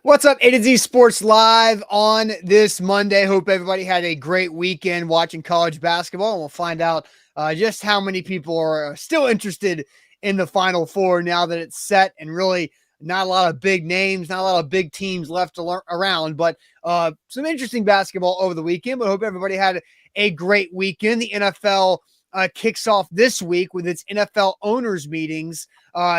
What's up, A to Z Sports Live on this Monday. Hope everybody had a great weekend watching college basketball, and we'll find out just how many people are still interested in the Final Four now that it's set, and really not a lot of big names, not a lot of big teams left around, but some interesting basketball over the weekend. But I hope everybody had a great weekend. The NFL kicks off this week with its NFL owners meetings.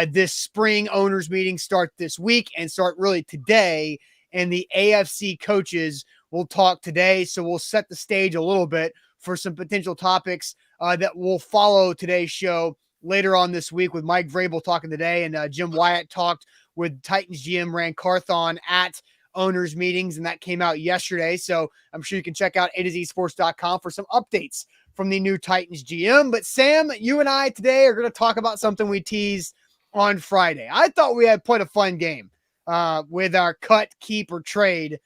This spring owners meetings start this week and start really today. And the AFC coaches will talk today. So we'll set the stage a little bit for some potential topics that will follow today's show later on this week with Mike Vrabel talking today. And Jim Wyatt talked with Titans GM Rand Carthon at owners meetings, and that came out yesterday. So I'm sure you can check out A2ZSports.com for some updates from the new Titans GM. But Sam, you and I today are going to talk about something we teased on Friday. I thought we had quite a fun game with our cut, keep, or trade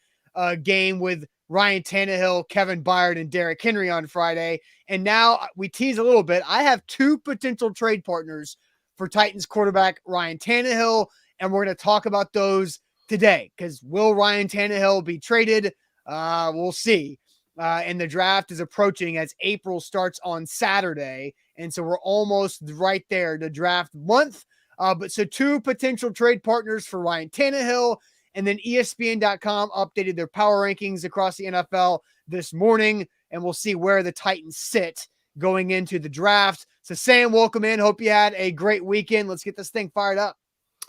game with Ryan Tannehill, Kevin Byard, and Derrick Henry on Friday. And now we tease a little bit. I have two potential trade partners for Titans quarterback Ryan Tannehill, and we're going to talk about those today because will Ryan Tannehill be traded? We'll see. And the draft is approaching as April starts on Saturday. And so we're almost right there to draft month. But so two potential trade partners for Ryan Tannehill. And then ESPN.com updated their power rankings across the NFL this morning. And we'll see where the Titans sit going into the draft. So Sam, welcome in. Hope you had a great weekend. Let's get this thing fired up.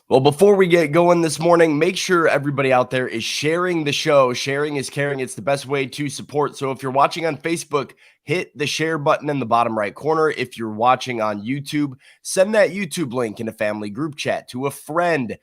Well, before we get going this morning, make sure everybody out there is sharing the show. Sharing is caring. It's the best way to support. So if you're watching on Facebook, hit the share button in the bottom right corner. If you're watching on YouTube, send that YouTube link in a family group chat to a friend.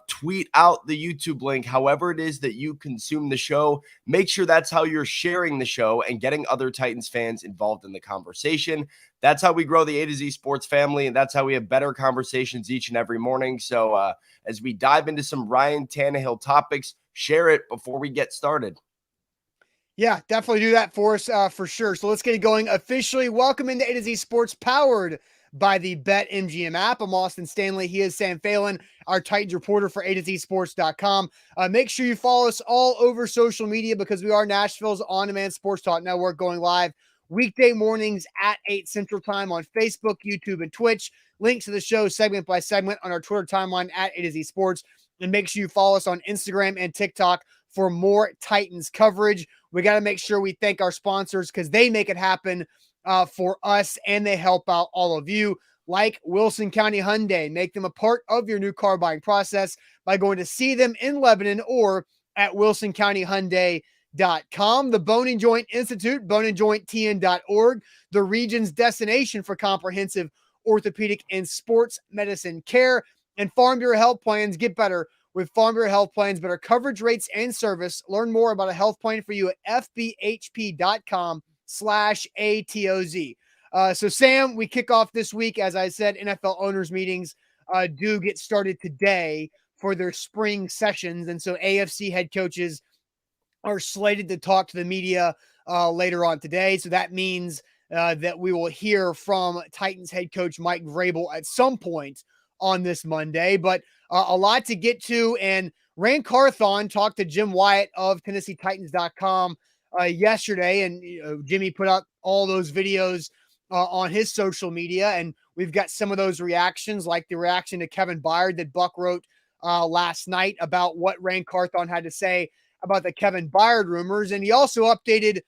Tweet out the YouTube link, however it is that you consume the show. Make sure that's how you're sharing the show and getting other Titans fans involved in the conversation. That's how we grow the A to Z Sports family, and that's how we have better conversations each and every morning. So as we dive into some Ryan Tannehill topics, share it before we get started. Yeah, definitely do that for us for sure. So let's get it going officially. Welcome into A to Z Sports, powered by the BetMGM app. I'm Austin Stanley. He is Sam Phelan, our Titans reporter for A2ZSports.com. Make sure you follow us all over social media because we are Nashville's on-demand sports talk network, going live weekday mornings at 8 Central Time on Facebook, YouTube, and Twitch. Links to the show segment by segment on our Twitter timeline at A2Z Sports. And make sure you follow us on Instagram and TikTok for more Titans coverage. We got to make sure we thank our sponsors because they make it happen for us, and they help out all of you, like Wilson County Hyundai. Make them a part of your new car buying process by going to see them in Lebanon or at wilsoncountyhyundai.com. The Bone and Joint Institute, boneandjointtn.org, the region's destination for comprehensive orthopedic and sports medicine care. And Farm Bureau Health Plans. Get better with Farm Bureau Health Plans, better coverage rates and service. Learn more about a health plan for you at fbhp.com/ATOZ. So Sam, we kick off this week. As I said, NFL owners meetings do get started today for their spring sessions. And so AFC head coaches are slated to talk to the media later on today. So that means that we will hear from Titans head coach Mike Vrabel at some point on this Monday, but a lot to get to. And Rand Carthon talked to Jim Wyatt of TennesseeTitans.com yesterday, and Jimmy put out all those videos on his social media, and we've got some of those reactions, like the reaction to Kevin Byard that Buck wrote last night about what Rand Carthon had to say about the Kevin Byard rumors. And he also updated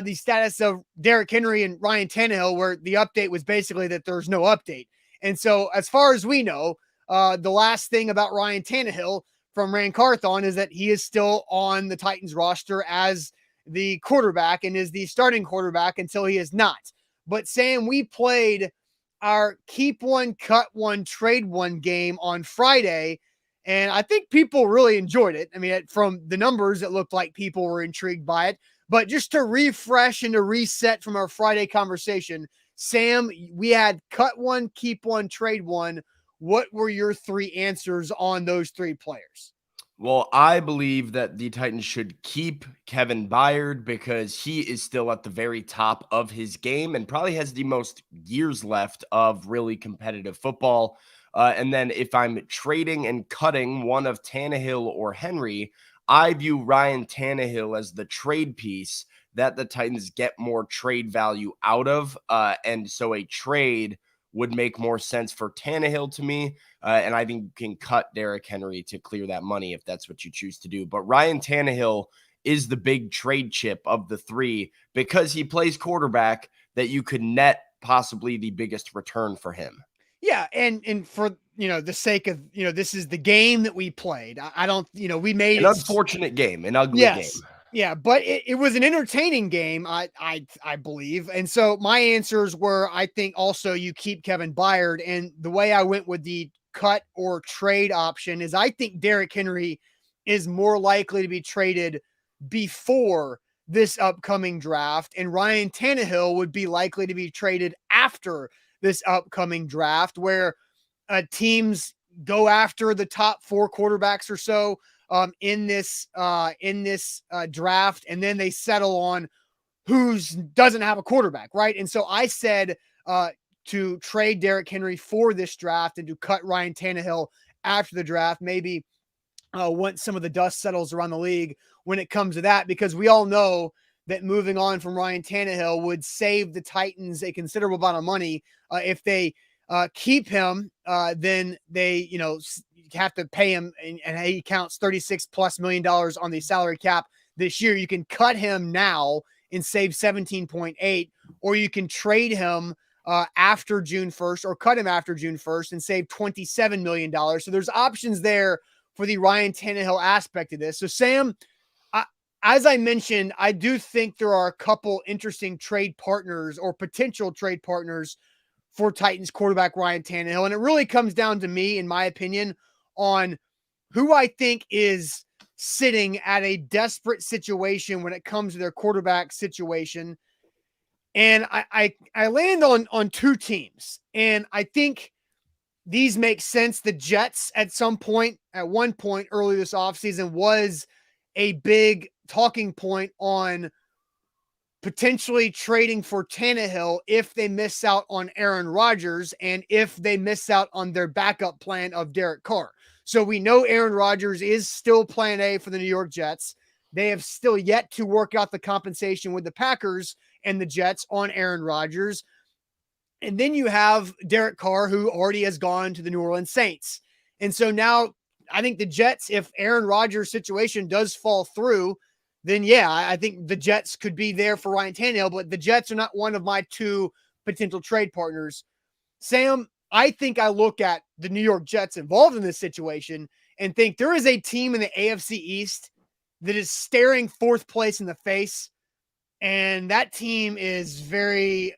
the status of Derrick Henry and Ryan Tannehill, where the update was basically that there's no update. And so as far as we know, the last thing about Ryan Tannehill from Rand Carthon is that he is still on the Titans roster as the quarterback and is the starting quarterback until he is not. But Sam, we played our keep one, cut one, trade one game on Friday, and I think people really enjoyed it. I mean, from the numbers, it looked like people were intrigued by it. But just to refresh and to reset from our Friday conversation, Sam, we had cut one, keep one, trade one. What were your three answers on those three players? Well, I believe that the Titans should keep Kevin Byard because he is still at the very top of his game and probably has the most years left of really competitive football. And then if I'm trading and cutting one of Tannehill or Henry, I view Ryan Tannehill as the trade piece that the Titans get more trade value out of. And so a trade would make more sense for Tannehill to me. And I think you can cut Derrick Henry to clear that money if that's what you choose to do. But Ryan Tannehill is the big trade chip of the three because he plays quarterback that you could net possibly the biggest return for him. Yeah, and for the sake of this is the game that we played. I don't we made an unfortunate game, an ugly game. Yeah, but it was an entertaining game, I believe. And so my answers were, I think also you keep Kevin Byard, and the way I went with the cut or trade option is I think Derrick Henry is more likely to be traded before this upcoming draft, and Ryan Tannehill would be likely to be traded after this upcoming draft, where teams go after the top 4 quarterbacks or so in this draft, and then they settle on who's doesn't have a quarterback, right? And so I said to trade Derrick Henry for this draft and to cut Ryan Tannehill after the draft, maybe once some of the dust settles around the league when it comes to that, because we all know that moving on from Ryan Tannehill would save the Titans a considerable amount of money. If they keep him, then they, have to pay him, and he counts $36+ million on the salary cap this year. You can cut him now and save 17.8, or you can trade him after June 1st or cut him after June 1st and save $27 million. So there's options there for the Ryan Tannehill aspect of this. So Sam, as I mentioned, I do think there are a couple interesting trade partners or potential trade partners for Titans quarterback Ryan Tannehill. And it really comes down to me, in my opinion, on who I think is sitting at a desperate situation when it comes to their quarterback situation. And I land on 2 teams, and I think these make sense. The Jets at one point early this offseason was a big talking point on potentially trading for Tannehill if they miss out on Aaron Rodgers and if they miss out on their backup plan of Derek Carr. So we know Aaron Rodgers is still plan A for the New York Jets. They have still yet to work out the compensation with the Packers and the Jets on Aaron Rodgers. And then you have Derek Carr, who already has gone to the New Orleans Saints. And so now I think the Jets, if Aaron Rodgers' situation does fall through, then yeah, I think the Jets could be there for Ryan Tannehill, but the Jets are not one of my 2 potential trade partners. Sam, I think I look at the New York Jets involved in this situation and think there is a team in the AFC East that is staring 4th place in the face, and that team is very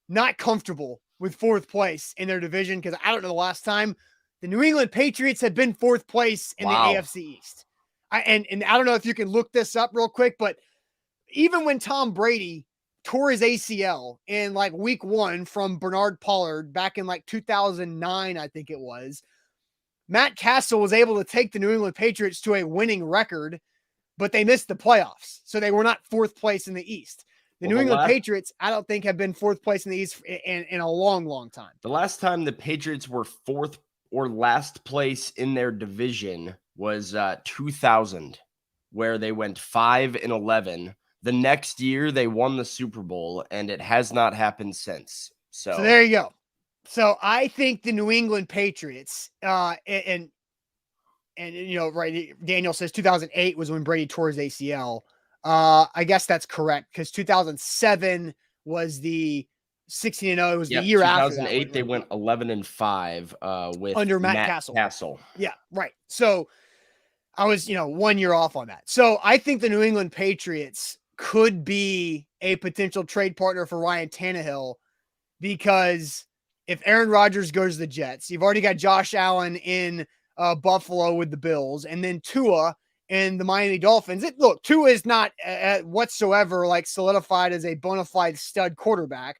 not comfortable with 4th place in their division, because I don't know the last time the New England Patriots had been 4th place in the AFC East. And I don't know if you can look this up real quick, but even when Tom Brady tore his ACL in like week 1 from Bernard Pollard back in like 2009, I think it was, Matt Castle was able to take the New England Patriots to a winning record, but they missed the playoffs. So they were not 4th place in the East. The New England Patriots, I don't think, have been 4th place in the East in a long, long time. The last time the Patriots were 4th or last place in their division was 2000, where they went 5-11. The next year they won the Super Bowl, and it has not happened since. So there you go. So I think the New England Patriots, and right, Daniel says 2008 was when Brady tore his ACL. I guess that's correct, because 2007 was the 16-0. It was the year after that. 2008 they went 11-5 with under Matt Castle. Yeah, right. So I was, 1 year off on that. So I think the New England Patriots could be a potential trade partner for Ryan Tannehill, because if Aaron Rodgers goes to the Jets, you've already got Josh Allen in Buffalo with the Bills, and then Tua and the Miami Dolphins. Tua is not whatsoever like solidified as a bona fide stud quarterback,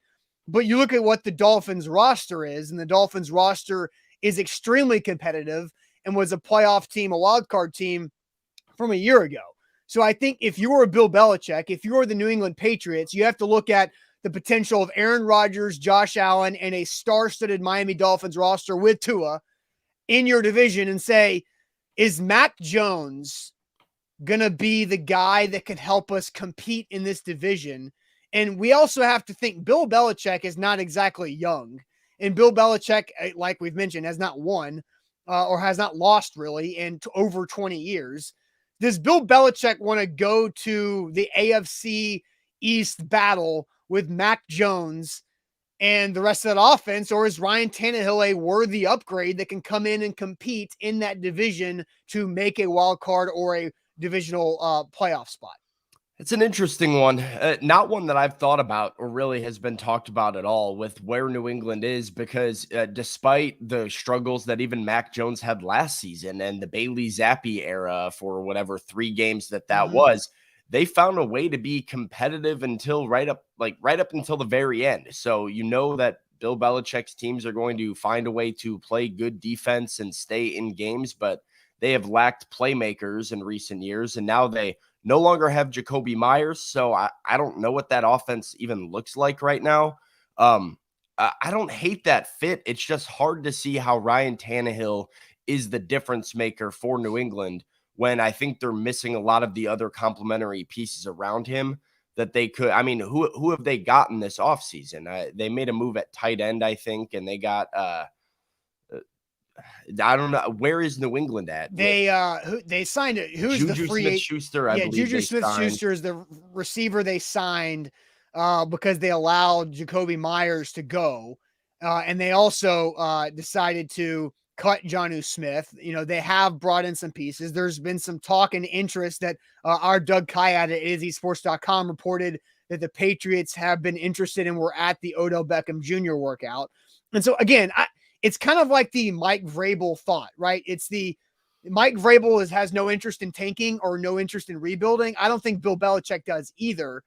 but you look at what the Dolphins roster is, and the Dolphins roster is extremely competitive and was a playoff team, a wild card team from a year ago. So I think if you were Bill Belichick, if you were the New England Patriots, you have to look at the potential of Aaron Rodgers, Josh Allen, and a star-studded Miami Dolphins roster with Tua in your division and say, is Mac Jones going to be the guy that can help us compete in this division? And we also have to think Bill Belichick is not exactly young. And Bill Belichick, like we've mentioned, has not won or has not lost really in over 20 years. Does Bill Belichick want to go to the AFC East battle with Mac Jones and the rest of that offense, or is Ryan Tannehill a worthy upgrade that can come in and compete in that division to make a wild card or a divisional playoff spot? It's an interesting one. Not one that I've thought about or really has been talked about at all with where New England is, because despite the struggles that even Mac Jones had last season and the Bailey Zappi era for whatever 3 games that was, they found a way to be competitive until right up until the very end. So you know that Bill Belichick's teams are going to find a way to play good defense and stay in games, but they have lacked playmakers in recent years, and now they no longer have Jacoby Myers. So I don't know what that offense even looks like right now. I don't hate that fit. It's just hard to see how Ryan Tannehill is the difference maker for New England when I think they're missing a lot of the other complementary pieces around him that they could. I mean, who have they gotten this offseason? They made a move at tight end, I think, and they got I don't know, where is New England at? They signed it. Who's Juju the free Smith-Schuster? I believe Juju Smith-Schuster is the receiver they signed because they allowed Jacoby Myers to go, and they also decided to cut Jonnu Smith. You know, they have brought in some pieces. There's been some talk and interest that our Doug Kayat at AZSports.com reported that the Patriots have been interested and were at the Odell Beckham Jr. workout. And so again, it's kind of like the Mike Vrabel thought, right? It's the Mike Vrabel has no interest in tanking or no interest in rebuilding. I don't think Bill Belichick does either.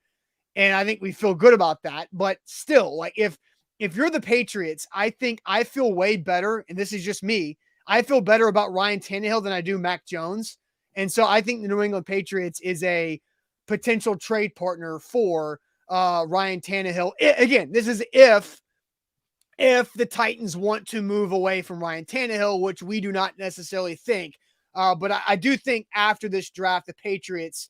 And I think we feel good about that. But still, like if you're the Patriots, I think I feel way better. And this is just me. I feel better about Ryan Tannehill than I do Mac Jones. And so I think the New England Patriots is a potential trade partner for Ryan Tannehill. Again, this is if the Titans want to move away from Ryan Tannehill, which we do not necessarily think. But I do think after this draft, the Patriots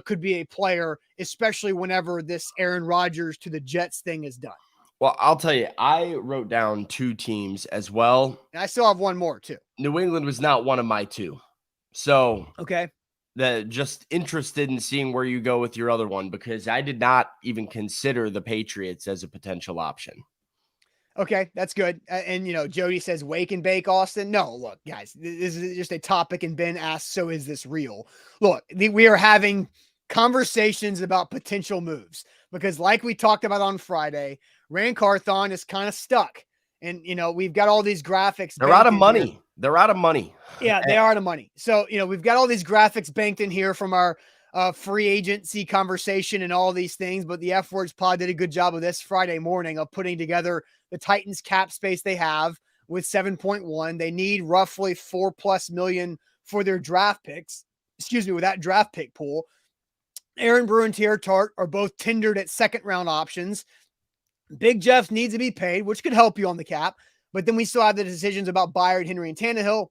could be a player, especially whenever this Aaron Rodgers to the Jets thing is done. Well, I'll tell you, I wrote down 2 teams as well. And I still have one more too. New England was not one of my 2. So okay, just interested in seeing where you go with your other one, because I did not even consider the Patriots as a potential option. Okay, that's good. And, you know, Jody says, wake and bake, Austin. No, look, guys, this is just a topic. And Ben asks, so is this real? Look, we are having conversations about potential moves because like we talked about on Friday, Rand Carthon is kind of stuck. And, you know, we've got all these graphics. They're out of money. Here. They're out of money. Yeah, they are out of money. So, you know, we've got all these graphics banked in here from our free agency conversation and all these things. But the F Words Pod did a good job of this Friday morning of putting together the Titans cap space they have with 7.1. They need roughly $4+ million for their draft picks. With that draft pick pool. Aaron Brewer and Tier Tart are both tendered at 2nd round options. Big Jeff needs to be paid, which could help you on the cap. But then we still have the decisions about Byard, Henry, and Tannehill.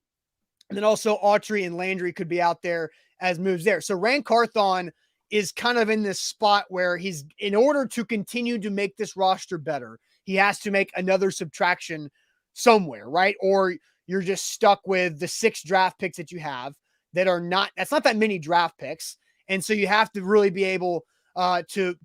And then also Autry and Landry could be out there as moves there. So Rand Carthon is kind of in this spot where he's, in order to continue to make this roster better, he has to make another subtraction somewhere, right? Or you're just stuck with the 6 draft picks that you have that are not, that's not that many draft picks. And so you have to really be able to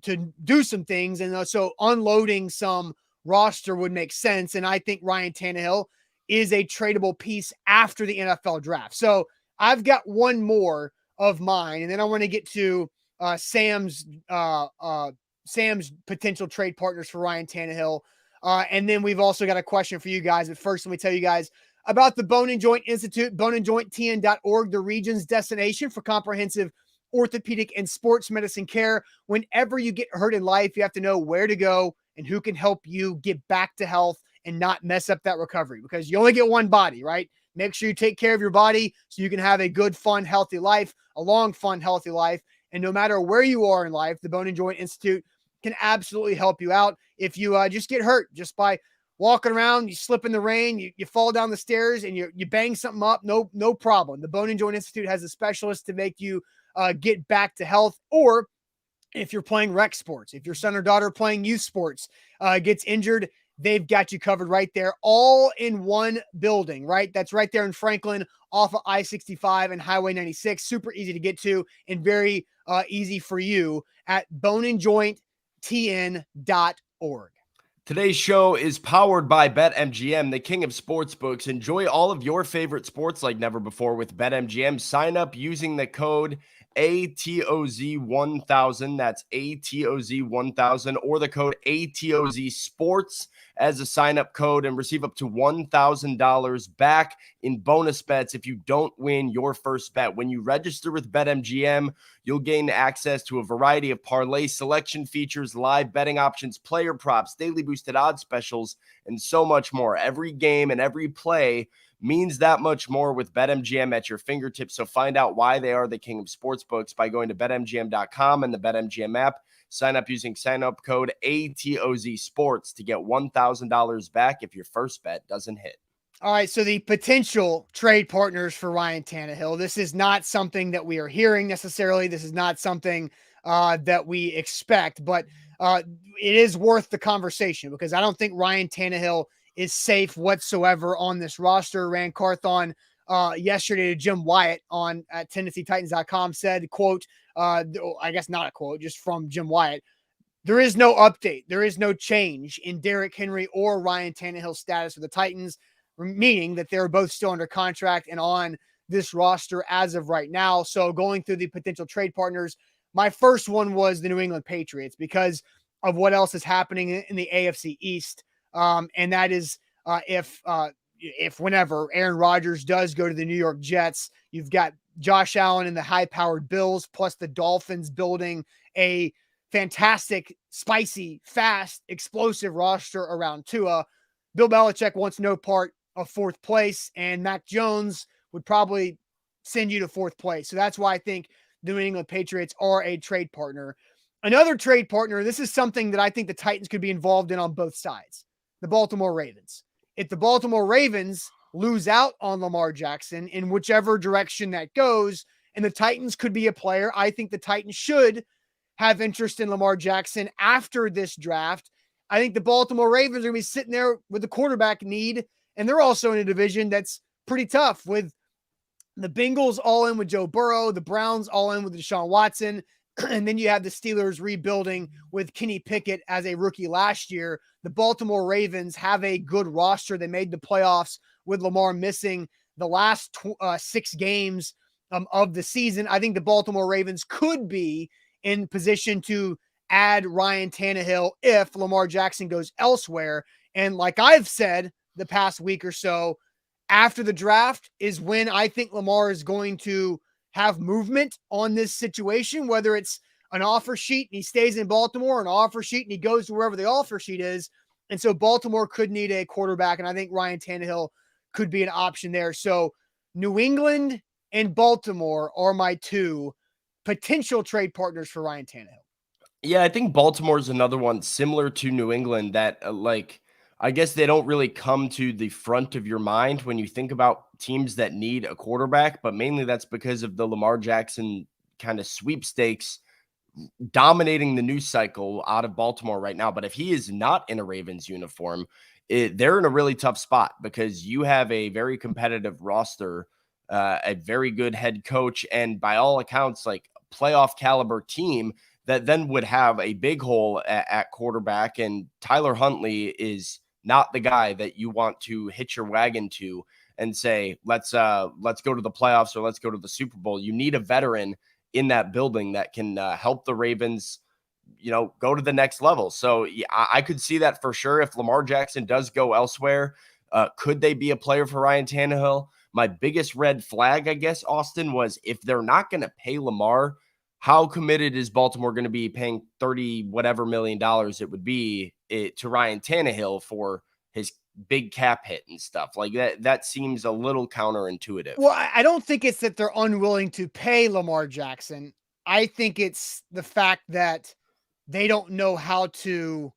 do some things. And so unloading some roster would make sense. And I think Ryan Tannehill is a tradable piece after the NFL draft. So I've got one more of mine, and then I want to get to Sam's potential trade partners for Ryan Tannehill. And then we've also got a question for you guys. But first, let me tell you guys about the Bone and Joint Institute, boneandjointtn.org, the region's destination for comprehensive orthopedic and sports medicine care. Whenever you get hurt in life, you have to know where to go and who can help you get back to health and not mess up that recovery, because you only get one body, right? Make sure you take care of your body so you can have a good, fun, healthy life, a long, fun, healthy life. And no matter where you are in life, the Bone and Joint Institute can absolutely help you out if you just get hurt just by walking around, you slip in the rain, you fall down the stairs, and you bang something up. No problem. The Bone and Joint Institute has a specialist to make you get back to health. Or if you're playing rec sports, if your son or daughter playing youth sports gets injured, they've got you covered right there, all in one building, right? That's right there in Franklin off of I-65 and Highway 96. Super easy to get to and very easy for you at boneandjointtn.org. Today's show is powered by BetMGM, the king of sportsbooks. Enjoy all of your favorite sports like never before with BetMGM. Sign up using the code ATOZ1000. That's ATOZ1000, or the code ATOZ Sports as a sign-up code, and receive up to $1,000 back in bonus bets if you don't win your first bet. When you register with BetMGM, you'll gain access to a variety of parlay selection features, live betting options, player props, daily boosted odds specials, and so much more. Every game and every play means that much more with BetMGM at your fingertips. So find out why they are the king of sportsbooks by going to BetMGM.com and the BetMGM app. Sign up using sign-up code ATOZ Sports to get $1,000 back if your first bet doesn't hit. All right, so the potential trade partners for Ryan Tannehill. This is not something that we are hearing necessarily. This is not something that we expect, but it is worth the conversation because I don't think Ryan Tannehill is safe whatsoever on this roster. Rand Carthon yesterday to Jim Wyatt on at TennesseeTitans.com said, quote, I guess not a quote, just from Jim Wyatt, there is no update. There is no change in Derrick Henry or Ryan Tannehill's status with the Titans, meaning that they're both still under contract and on this roster as of right now. So going through the potential trade partners, my first one was the New England Patriots because of what else is happening in the AFC East. And that is if whenever Aaron Rodgers does go to the New York Jets, you've got Josh Allen and the high-powered Bills, plus the Dolphins building a fantastic, spicy, fast, explosive roster around Tua. Bill Belichick wants no part of fourth place, and Mac Jones would probably send you to fourth place. So that's why I think the New England Patriots are a trade partner. Another trade partner, this is something that I think the Titans could be involved in on both sides. The Baltimore Ravens. If the Baltimore Ravens lose out on Lamar Jackson in whichever direction that goes, and the Titans could be a player, I think the Titans should have interest in Lamar Jackson after this draft. I think the Baltimore Ravens are going to be sitting there with the quarterback need, and they're also in a division that's pretty tough with the Bengals all in with Joe Burrow, the Browns all in with Deshaun Watson, and then you have the Steelers rebuilding with Kenny Pickett as a rookie last year. The Baltimore Ravens have a good roster. They made the playoffs with Lamar missing the last 6 games of the season. I think the Baltimore Ravens could be in position to add Ryan Tannehill if Lamar Jackson goes elsewhere. And like I've said the past week or so, after the draft is when I think Lamar is going to have movement on this situation, whether it's an offer sheet and he stays in Baltimore, an offer sheet and he goes to wherever the offer sheet is. And so Baltimore could need a quarterback, and I think Ryan Tannehill could be an option there. So New England and Baltimore are my 2 potential trade partners for Ryan Tannehill. Yeah, I think Baltimore is another one similar to New England that I guess they don't really come to the front of your mind when you think about teams that need a quarterback, but mainly that's because of the Lamar Jackson kind of sweepstakes dominating the news cycle out of Baltimore right now. But if he is not in a Ravens uniform, they're in a really tough spot because you have a very competitive roster, a very good head coach, and by all accounts, like a playoff caliber team that then would have a big hole at quarterback. And Tyler Huntley is not the guy that you want to hitch your wagon to and say, let's go to the playoffs or let's go to the Super Bowl. You need a veteran in that building that can help the Ravens, go to the next level. So yeah, I could see that for sure. If Lamar Jackson does go elsewhere, could they be a player for Ryan Tannehill? My biggest red flag, I guess, Austin, was if they're not going to pay Lamar, how committed is Baltimore going to be paying $30 whatever million it would be to Ryan Tannehill for his big cap hit and stuff like that? That seems a little counterintuitive. Well, I don't think it's that they're unwilling to pay Lamar Jackson. I think it's the fact that they don't know how to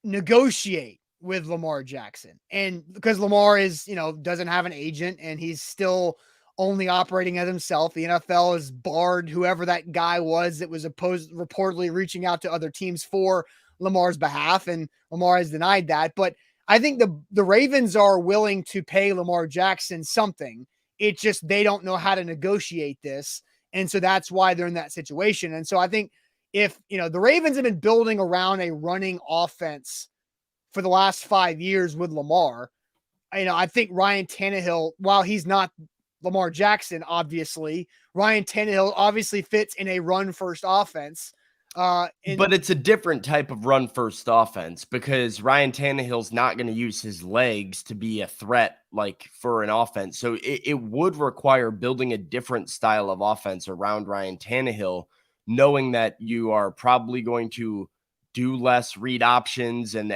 negotiate with Lamar Jackson. And because Lamar is, doesn't have an agent and he's still only operating as himself. The NFL has barred whoever that guy was that was reportedly reaching out to other teams for Lamar's behalf, and Lamar has denied that. But I think the Ravens are willing to pay Lamar Jackson something. It's just they don't know how to negotiate this. And so that's why they're in that situation. And so I think if, the Ravens have been building around a running offense for the last 5 years with Lamar, I think Ryan Tannehill, while he's not Lamar Jackson, obviously, Ryan Tannehill obviously fits in a run-first offense. But it's a different type of run-first offense because Ryan Tannehill's not going to use his legs to be a threat like for an offense. So it would require building a different style of offense around Ryan Tannehill, knowing that you are probably going to do less read options and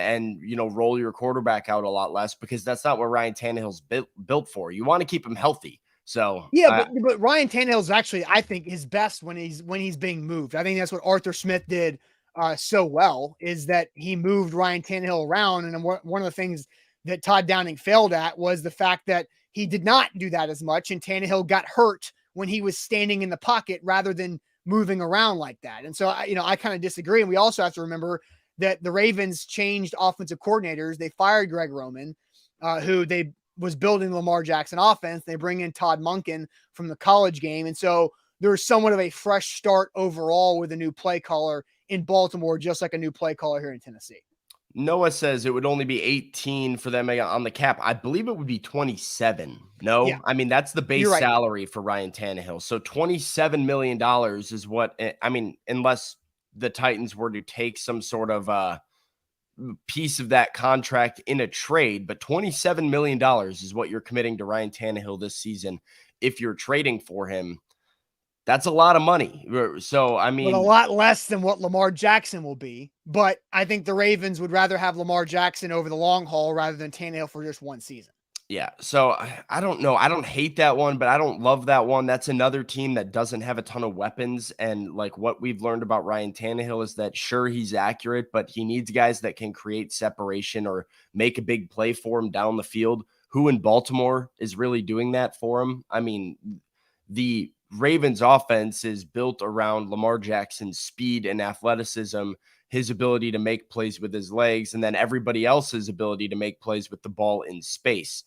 roll your quarterback out a lot less because that's not what Ryan Tannehill's built for. You want to keep him healthy. So yeah, but Ryan Tannehill is actually, I think, his best when he's being moved. I think that's what Arthur Smith did so well, is that he moved Ryan Tannehill around. And one of the things that Todd Downing failed at was the fact that he did not do that as much, and Tannehill got hurt when he was standing in the pocket rather than moving around like that. And so I kind of disagree. And we also have to remember that the Ravens changed offensive coordinators. They fired Greg Roman, who they was building Lamar Jackson offense. They bring in Todd Monken from the college game. And so there's somewhat of a fresh start overall with a new play caller in Baltimore, just like a new play caller here in Tennessee. Noah says it would only be 18 for them on the cap. I believe it would be 27. No, Yeah. I mean, that's the base Right. salary for Ryan Tannehill. So $27 million is what, I mean, unless the Titans were to take some sort of piece of that contract in a trade, but $27 million is what you're committing to Ryan Tannehill this season. If you're trading for him, that's a lot of money. So, I mean, a lot less than what Lamar Jackson will be. But I think the Ravens would rather have Lamar Jackson over the long haul rather than Tannehill for just one season. Yeah. So I don't know. I don't hate that one, but I don't love that one. That's another team that doesn't have a ton of weapons. And like what we've learned about Ryan Tannehill is that sure, he's accurate, but he needs guys that can create separation or make a big play for him down the field. Who in Baltimore is really doing that for him? I mean, the Ravens offense is built around Lamar Jackson's speed and athleticism, his ability to make plays with his legs, and then everybody else's ability to make plays with the ball in space.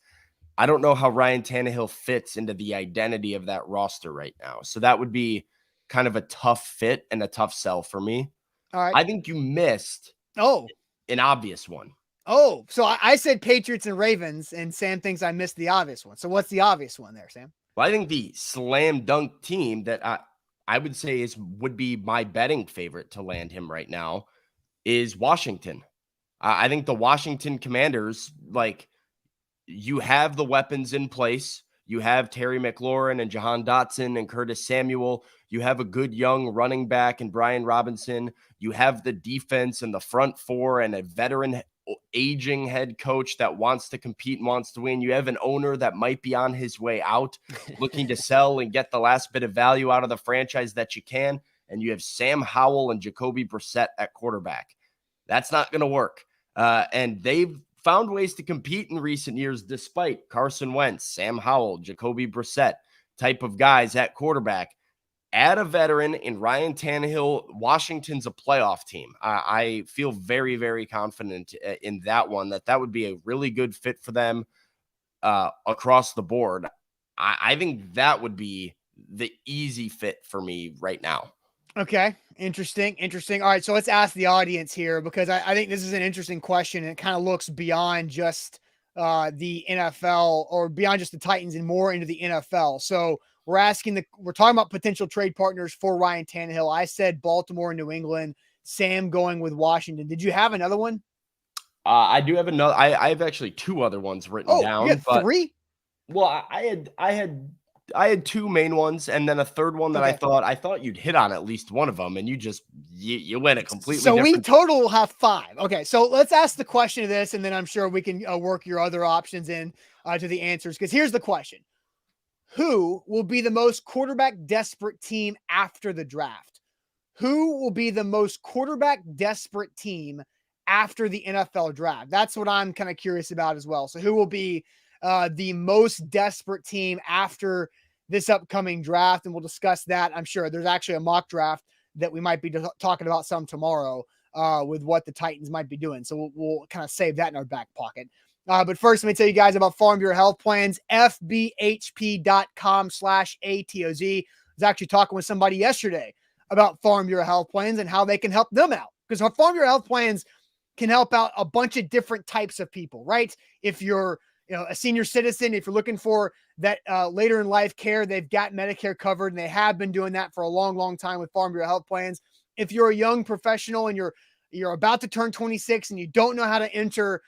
I don't know how Ryan Tannehill fits into the identity of that roster right now. So that would be kind of a tough fit and a tough sell for me. All right. I think you missed an obvious one. Oh, so I said Patriots and Ravens, and Sam thinks I missed the obvious one. So what's the obvious one there, Sam? Well, I think the slam dunk team that I would say would be my betting favorite to land him right now is Washington. I think the Washington Commanders, you have the weapons in place. You have Terry McLaurin and Jahan Dotson and Curtis Samuel. You have a good young running back and Brian Robinson. You have the defense and the front four and a veteran aging head coach that wants to compete and wants to win. You have an owner that might be on his way out, looking to sell and get the last bit of value out of the franchise that you can. And you have Sam Howell and Jacoby Brissett at quarterback. That's not going to work. And they've found ways to compete in recent years, despite Carson Wentz, Sam Howell, Jacoby Brissett type of guys at quarterback. Add a veteran in Ryan Tannehill. Washington's a playoff team. I feel very, very confident in that one, that would be a really good fit for them across the board. I think that would be the easy fit for me right now. Okay. Interesting. All right. So let's ask the audience here, because I think this is an interesting question, and it kind of looks beyond just the NFL or beyond just the Titans and more into the NFL. So we're talking about potential trade partners for Ryan Tannehill. I said Baltimore and New England. Sam going with Washington. Did you have another one? I do have another. I have actually two other ones written down. You had three? Well, I had two main ones, and then a third one that I thought you'd hit on at least one of them, and you went a completely so different. We total will have five. Okay, so let's ask the question of this, and then I'm sure we can work your other options in to the answers. Because here's the question: who will be the most quarterback desperate team after the draft? who will be the most quarterback desperate team after the NFL draft? That's what I'm kind of curious about as well. So who will be the most desperate team after this upcoming draft? And we'll discuss that. I'm sure there's actually a mock draft that we might be talking about some tomorrow with what the Titans might be doing. So we'll kind of save that in our back pocket. But first, let me tell you guys about Farm Bureau Health Plans, fbhp.com/ATOZ. I was actually talking with somebody yesterday about Farm Bureau Health Plans and how they can help them out, because our Farm Bureau Health Plans can help out a bunch of different types of people, right? If you're a senior citizen, if you're looking for that later in life care, they've got Medicare covered, and they have been doing that for a long, long time with Farm Bureau Health Plans. If you're a young professional and you're about to turn 26 and you don't know how to enter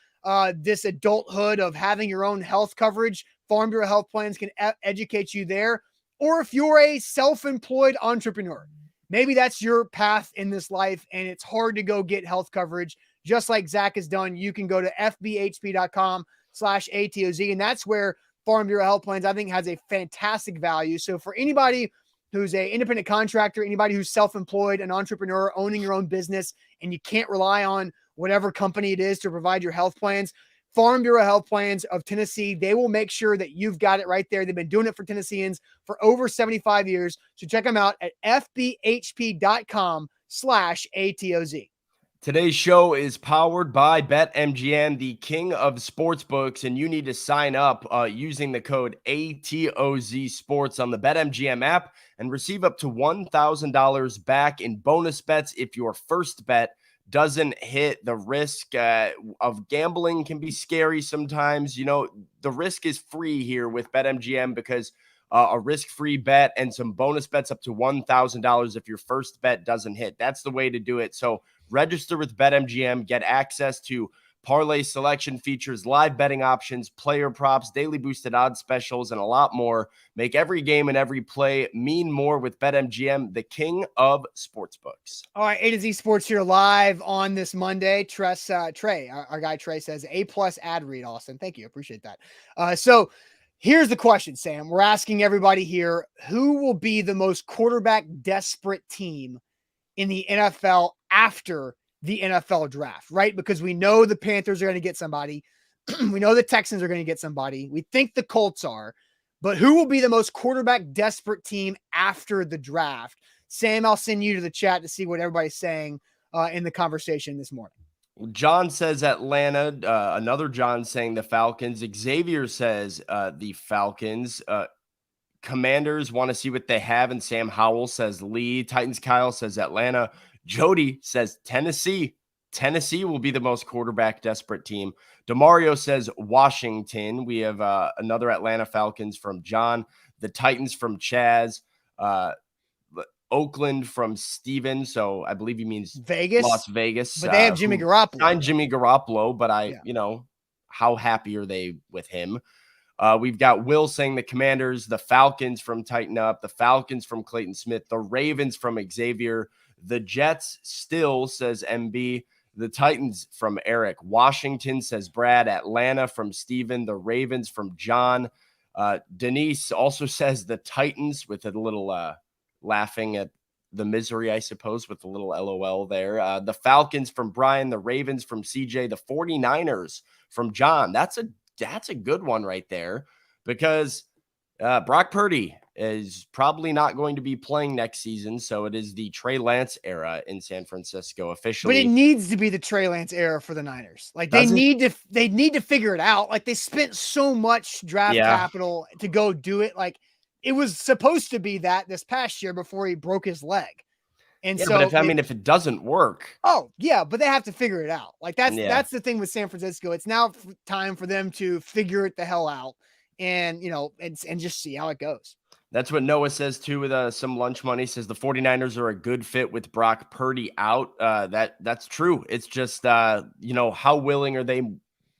this adulthood of having your own health coverage, Farm Bureau Health Plans can educate you there. Or if you're a self-employed entrepreneur, maybe that's your path in this life and it's hard to go get health coverage, just like Zach has done. You can go to fbhp.com/ATOZ, and that's where Farm Bureau Health Plans, I think, has a fantastic value. So for anybody who's an independent contractor, anybody who's self-employed, an entrepreneur, owning your own business, and you can't rely on whatever company it is to provide your health plans, Farm Bureau Health Plans of Tennessee, they will make sure that you've got it right there. They've been doing it for Tennesseans for over 75 years. So check them out at fbhp.com/ATOZ. Today's show is powered by BetMGM, the king of sportsbooks, and you need to sign up using the code ATOZ Sports on the BetMGM app and receive up to $1,000 back in bonus bets if your first bet doesn't hit. The risk of gambling can be scary sometimes. The risk is free here with BetMGM because a risk-free bet and some bonus bets up to $1,000 if your first bet doesn't hit. That's the way to do it. So register with BetMGM, get access to parlay selection features, live betting options, player props, daily boosted odds specials, and a lot more. Make every game and every play mean more with BetMGM, the king of sportsbooks. All right, A to Z Sports here live on this Monday. Trey, our guy Trey says, A+ ad read, Austin. Thank you. Appreciate that. So here's the question, Sam. We're asking everybody here, who will be the most quarterback desperate team in the NFL after the NFL draft, right? Because we know the Panthers are going to get somebody. We know the Texans are going to get somebody. We think the Colts are. But who will be the most quarterback desperate team after the draft? Sam, I'll send you to the chat to see what everybody's saying in the conversation this morning. John says Atlanta. Another John saying the Falcons. Xavier says the Falcons. Commanders want to see what they have, and Sam Howell says Lee. Titans Kyle says Atlanta. Jody says Tennessee. Tennessee will be the most quarterback desperate team. Demario says Washington. We have another Atlanta Falcons from John. The Titans from Chaz. Oakland from Steven. So I believe he means Vegas, Las Vegas. But they have Jimmy Garoppolo. Signed Jimmy Garoppolo, but how happy are they with him? We've got Will saying the Commanders, the Falcons from Tighten Up, the Falcons from Clayton Smith, the Ravens from Xavier, the Jets still, says MB, the Titans from Eric, Washington, says Brad, Atlanta from Steven, the Ravens from John. Denise also says the Titans with a little laughing at the misery, I suppose, with a little LOL there. The Falcons from Brian, the Ravens from CJ, the 49ers from John. That's a good one right there, because Brock Purdy is probably not going to be playing next season. So it is the Trey Lance era in San Francisco officially. But it needs to be the Trey Lance era for the Niners. Like they need to figure it out. Like they spent so much draft capital to go do it. Like it was supposed to be that this past year before he broke his leg. And so, but if it doesn't work. Oh yeah, but they have to figure it out. Like that's the thing with San Francisco. It's now time for them to figure it the hell out and just see how it goes. That's what Noah says too, with some lunch money. Says the 49ers are a good fit with Brock Purdy out. That's true. It's just, how willing are they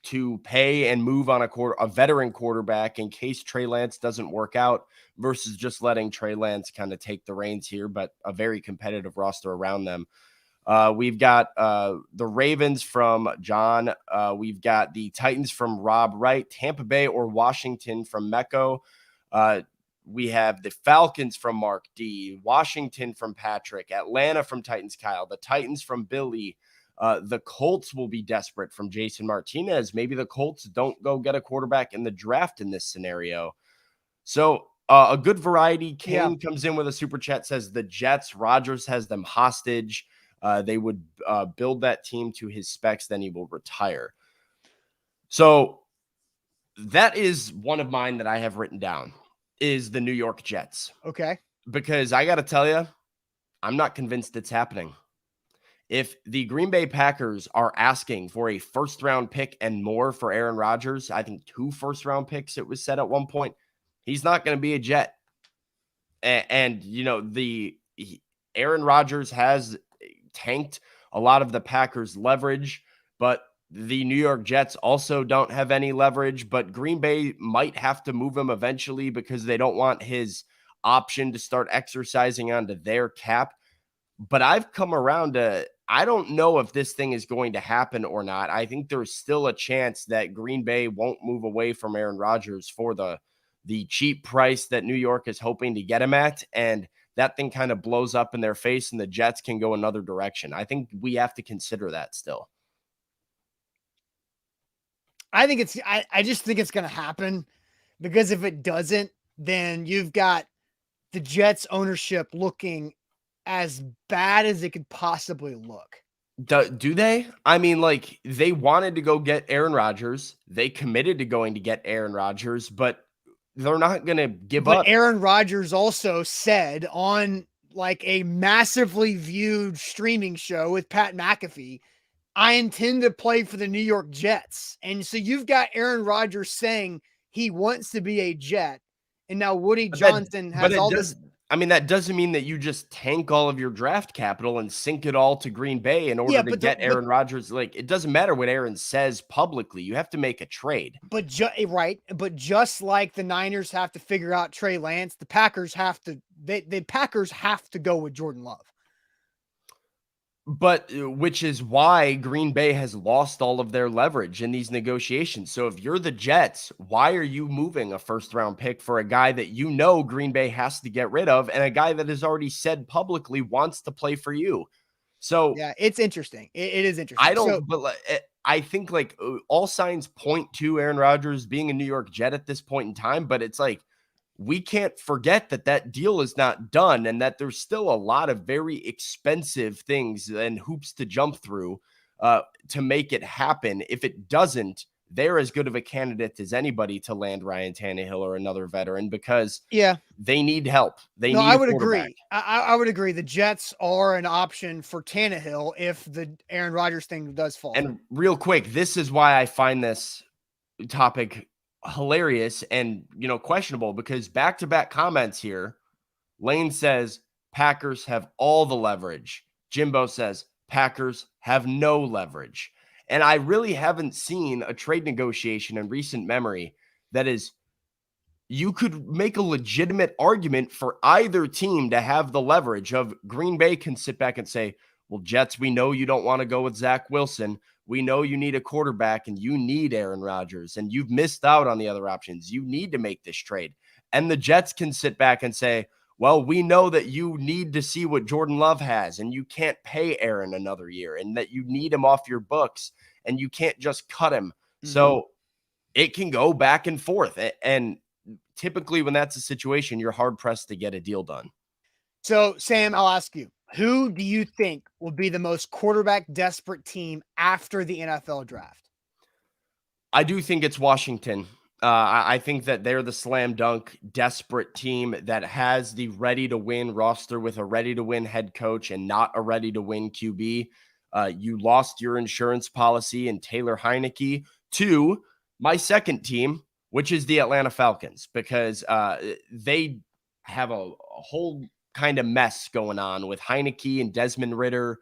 to pay and move on a veteran quarterback in case Trey Lance doesn't work out, versus just letting Trey Lance kind of take the reins here, but a very competitive roster around them. We've got the Ravens from John. We've got the Titans from Rob Wright, Tampa Bay or Washington from Mecco. we have the Falcons from Mark D, Washington from Patrick, Atlanta from Titans Kyle, the Titans from Billy. The Colts will be desperate from Jason Martinez. Maybe the Colts don't go get a quarterback in the draft in this scenario. So a good variety. Kane comes in with a super chat, says the Jets, Rodgers has them hostage. They would build that team to his specs, then he will retire. So that is one of mine that I have written down, is the New York Jets. Okay. Because I got to tell you, I'm not convinced it's happening. If the Green Bay Packers are asking for a first-round pick and more for Aaron Rodgers, I think 2 first-round picks, it was said at one point, he's not going to be a Jet. And you know, Aaron Rodgers has tanked a lot of the Packers' leverage, but the New York Jets also don't have any leverage. But Green Bay might have to move him eventually because they don't want his option to start exercising onto their cap. But I've come around to, I don't know if this thing is going to happen or not. I think there's still a chance that Green Bay won't move away from Aaron Rodgers for the cheap price that New York is hoping to get him at. And that thing kind of blows up in their face and the Jets can go another direction. I think we have to consider that still. I think I just think it's going to happen, because if it doesn't, then you've got the Jets ownership looking as bad as it could possibly look. Do they? I mean, like, they wanted to go get Aaron Rodgers. They committed to going to get Aaron Rodgers, but they're not going to give up. Aaron Rodgers also said on like a massively viewed streaming show with Pat McAfee, I intend to play for the New York Jets. And so you've got Aaron Rodgers saying he wants to be a Jet. And now Woody Johnson has all this. I mean, that doesn't mean that you just tank all of your draft capital and sink it all to Green Bay in order to get Aaron Rodgers. Like, it doesn't matter what Aaron says publicly. You have to make a trade. But just like the Niners have to figure out Trey Lance, the Packers have to. The Packers have to go with Jordan Love. But which is why Green Bay has lost all of their leverage in these negotiations. So if you're the Jets, why are you moving a first-round pick for a guy that you know Green Bay has to get rid of, and a guy that has already said publicly wants to play for you? So yeah, it's interesting. It is interesting. I think like all signs point to Aaron Rodgers being a New York Jet at this point in time, but it's like, we can't forget that deal is not done and that there's still a lot of very expensive things and hoops to jump through to make it happen. If it doesn't, they're as good of a candidate as anybody to land Ryan Tannehill or another veteran, because they need help. I would agree. I would agree. The Jets are an option for Tannehill if the Aaron Rodgers thing does fall. And real quick, this is why I find this topic hilarious and, you know, questionable, because back-to-back comments here. Lane says Packers have all the leverage. Jimbo says Packers have no leverage. And I really haven't seen a trade negotiation in recent memory that is, you could make a legitimate argument for either team to have the leverage of. Green Bay can sit back and say, well, Jets, we know you don't want to go with Zach Wilson. We know you need a quarterback and you need Aaron Rodgers and you've missed out on the other options. You need to make this trade. And the Jets can sit back and say, well, we know that you need to see what Jordan Love has and you can't pay Aaron another year and that you need him off your books and you can't just cut him. Mm-hmm. So it can go back and forth. And typically when that's a situation, you're hard pressed to get a deal done. So Sam, I'll ask you, who do you think will be the most quarterback desperate team after the NFL draft? I do think it's Washington. I think that they're the slam dunk desperate team that has the ready to win roster with a ready to win head coach and not a ready to win QB. You lost your insurance policy and Taylor Heineke to my second team, which is the Atlanta Falcons, because they have a whole kind of mess going on with Heineke and Desmond Ridder.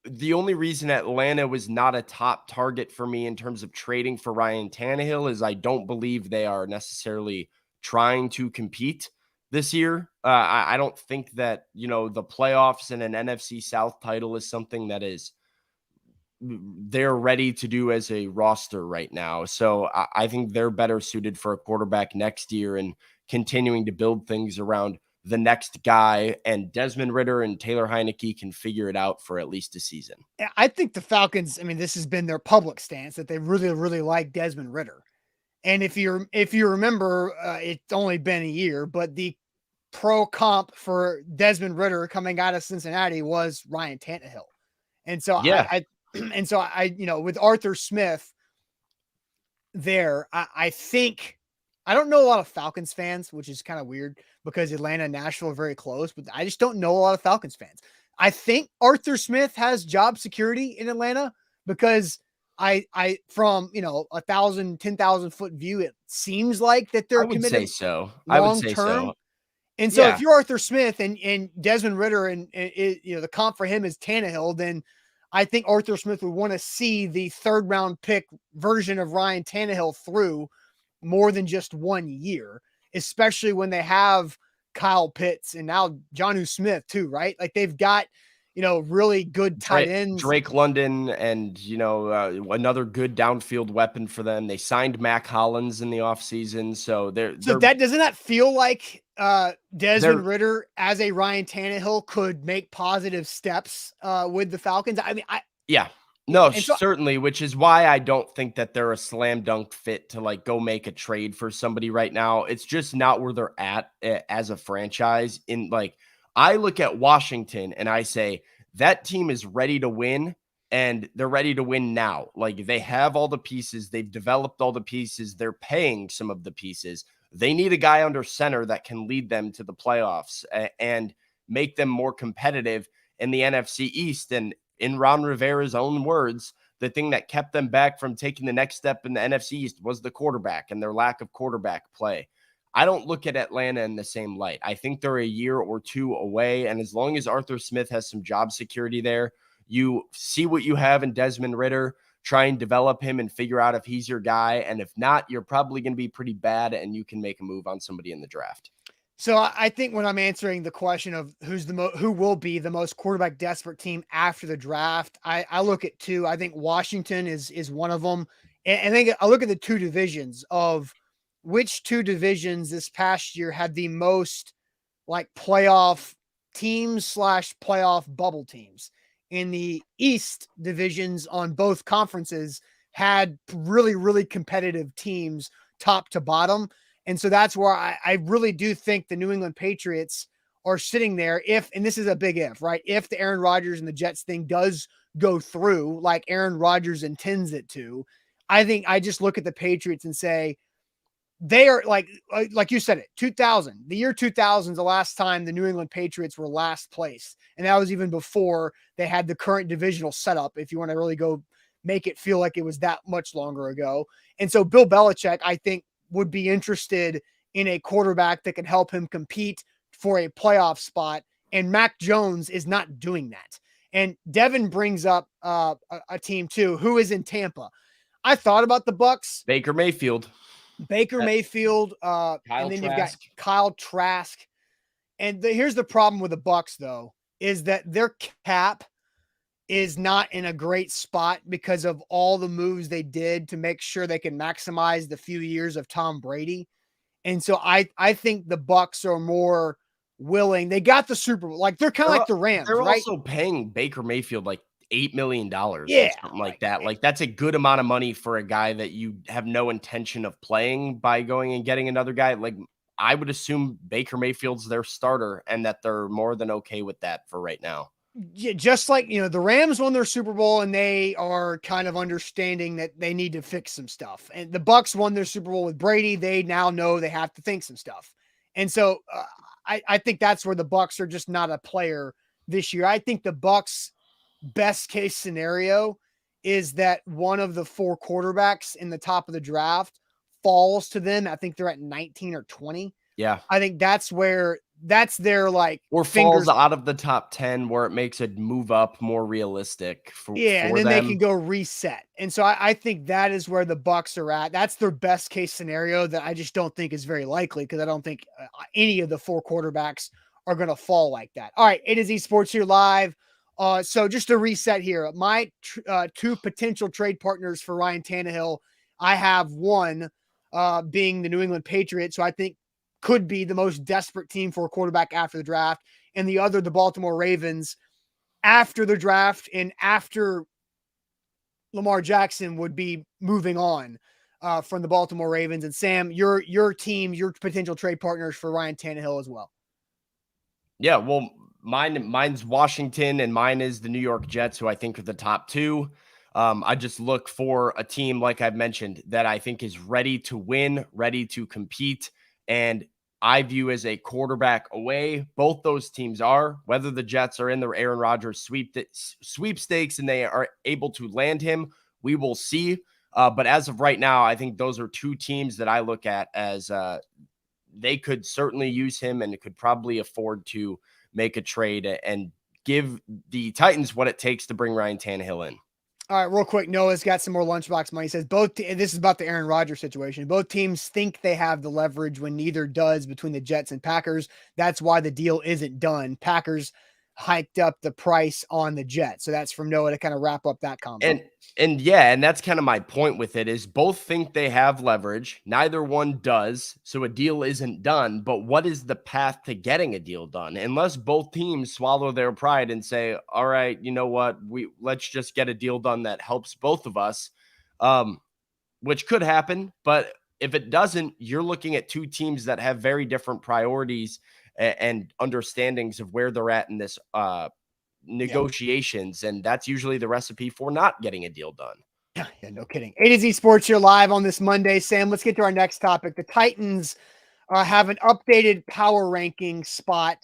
The only reason Atlanta was not a top target for me in terms of trading for Ryan Tannehill is I don't believe they are necessarily trying to compete this year. I don't think that, you know, the playoffs and an NFC South title is something that is they're ready to do as a roster right now. So I think they're better suited for a quarterback next year and continuing to build things around the next guy. And Desmond Ridder and Taylor Heineke can figure it out for at least a season. I think the Falcons, I mean, this has been their public stance that they really, really like Desmond Ridder. And if you remember, it's only been a year, but the pro comp for Desmond Ridder coming out of Cincinnati was Ryan Tannehill. And so Yeah. with Arthur Smith there, I think I don't know a lot of Falcons fans, which is kind of weird because Atlanta and Nashville are very close, but I just don't know a lot of Falcons fans. I think Arthur Smith has job security in Atlanta because I from 10,000 foot view, it seems like that they're committed long term. And so if you're Arthur Smith and Desmond Ridder and the comp for him is Tannehill, then I think Arthur Smith would want to see the 3rd round pick version of Ryan Tannehill through more than just 1 year, especially when they have Kyle Pitts and now Jonnu Smith too, right? Like they've got, really good tight ends. Drake London and, another good downfield weapon for them. They signed Mac Hollins in the offseason. So doesn't that feel like Desmond Ridder as a Ryan Tannehill could make positive steps with the Falcons? I mean, certainly, which is why I don't think that they're a slam dunk fit to like go make a trade for somebody right now. It's just not where they're at as a franchise. I look at Washington and I say that team is ready to win and they're ready to win now. Like they have all the pieces. They've developed all the pieces. They're paying some of the pieces. They need a guy under center that can lead them to the playoffs and make them more competitive in the NFC East. And in Ron Rivera's own words, the thing that kept them back from taking the next step in the NFC East was the quarterback and their lack of quarterback play. I don't look at Atlanta in the same light. I think they're a year or two away. And as long as Arthur Smith has some job security there, you see what you have in Desmond Ridder, try and develop him and figure out if he's your guy. And if not, you're probably going to be pretty bad and you can make a move on somebody in the draft. So I think when I'm answering the question of who will be the most quarterback desperate team after the draft, I look at 2. I think Washington is one of them. And I look at the 2 divisions of which 2 divisions this past year had the most like playoff teams / playoff bubble teams. In the East divisions on both conferences had really, really competitive teams top to bottom. And so that's where I really do think the New England Patriots are sitting there and this is a big if, right? If the Aaron Rodgers and the Jets thing does go through like Aaron Rodgers intends it to, I think I just look at the Patriots and say, they are like you said it, 2000, the year 2000 is the last time the New England Patriots were last place. And that was even before they had the current divisional setup, if you want to really go make it feel like it was that much longer ago. And so Bill Belichick, I think, would be interested in a quarterback that can help him compete for a playoff spot. And Mac Jones is not doing that. And Devin brings up a team too, who is in Tampa. I thought about the Bucks. Baker Mayfield, and then you've got Kyle Trask. And here's the problem with the Bucks, though, is that their cap is not in a great spot because of all the moves they did to make sure they can maximize the few years of Tom Brady. And so I think the Bucks are more willing. They got the Super Bowl. Like they're kind of like the Rams, they're right? also paying Baker Mayfield like $8 million or something like that. Right. Like that's a good amount of money for a guy that you have no intention of playing by going and getting another guy. Like I would assume Baker Mayfield's their starter and that they're more than okay with that for right now. Yeah, just like, the Rams won their Super Bowl and they are kind of understanding that they need to fix some stuff. And the Bucks won their Super Bowl with Brady. They now know they have to think some stuff. And so I think that's where the Bucks are just not a player this year. I think the Bucks best case scenario is that one of the 4 quarterbacks in the top of the draft falls to them. I think they're at 19 or 20. Yeah. I think that's their or falls out of the top 10 where it makes a move up more realistic for and then them. They can go reset. And so I think that is where the Bucks are at. That's their best case scenario that I just don't think is very likely because I don't think any of the 4 quarterbacks are going to fall like that. All right. It is Esports here live So just to reset here, my two potential trade partners for Ryan Tannehill, I have one being the New England Patriots, who I think could be the most desperate team for a quarterback after the draft, and the other, the Baltimore Ravens, after the draft and after Lamar Jackson would be moving on from the Baltimore Ravens. And Sam, your team, your potential trade partners for Ryan Tannehill as well. Yeah, well, mine's Washington, and mine is the New York Jets, who I think are the top two. I just look for a team, like I've mentioned, that I think is ready to win, ready to compete, and I view as a quarterback away. Both those teams are. Whether the Jets are in the Aaron Rodgers sweepstakes and they are able to land him, we will see. But as of right now, I think those are two teams that I look at as they could certainly use him and could probably afford to make a trade and give the Titans what it takes to bring Ryan Tannehill in. All right, real quick. Noah's got some more lunchbox money. He says this is about the Aaron Rodgers situation. Both teams think they have the leverage when neither does between the Jets and Packers. That's why the deal isn't done. Packers hiked up the price on the Jets. So that's from Noah to kind of wrap up that comment. And that's kind of my point with it is both think they have leverage. Neither one does. So a deal isn't done. But what is the path to getting a deal done? Unless both teams swallow their pride and say, all right, you know what? Let's just get a deal done that helps both of us, which could happen. But if it doesn't, you're looking at two teams that have very different priorities and understandings of where they're at in this negotiations, and that's usually the recipe for not getting a deal done. Yeah, no kidding. A to Z Sports here live on this Monday. Sam, let's get to our next topic. The Titans have an updated power ranking spot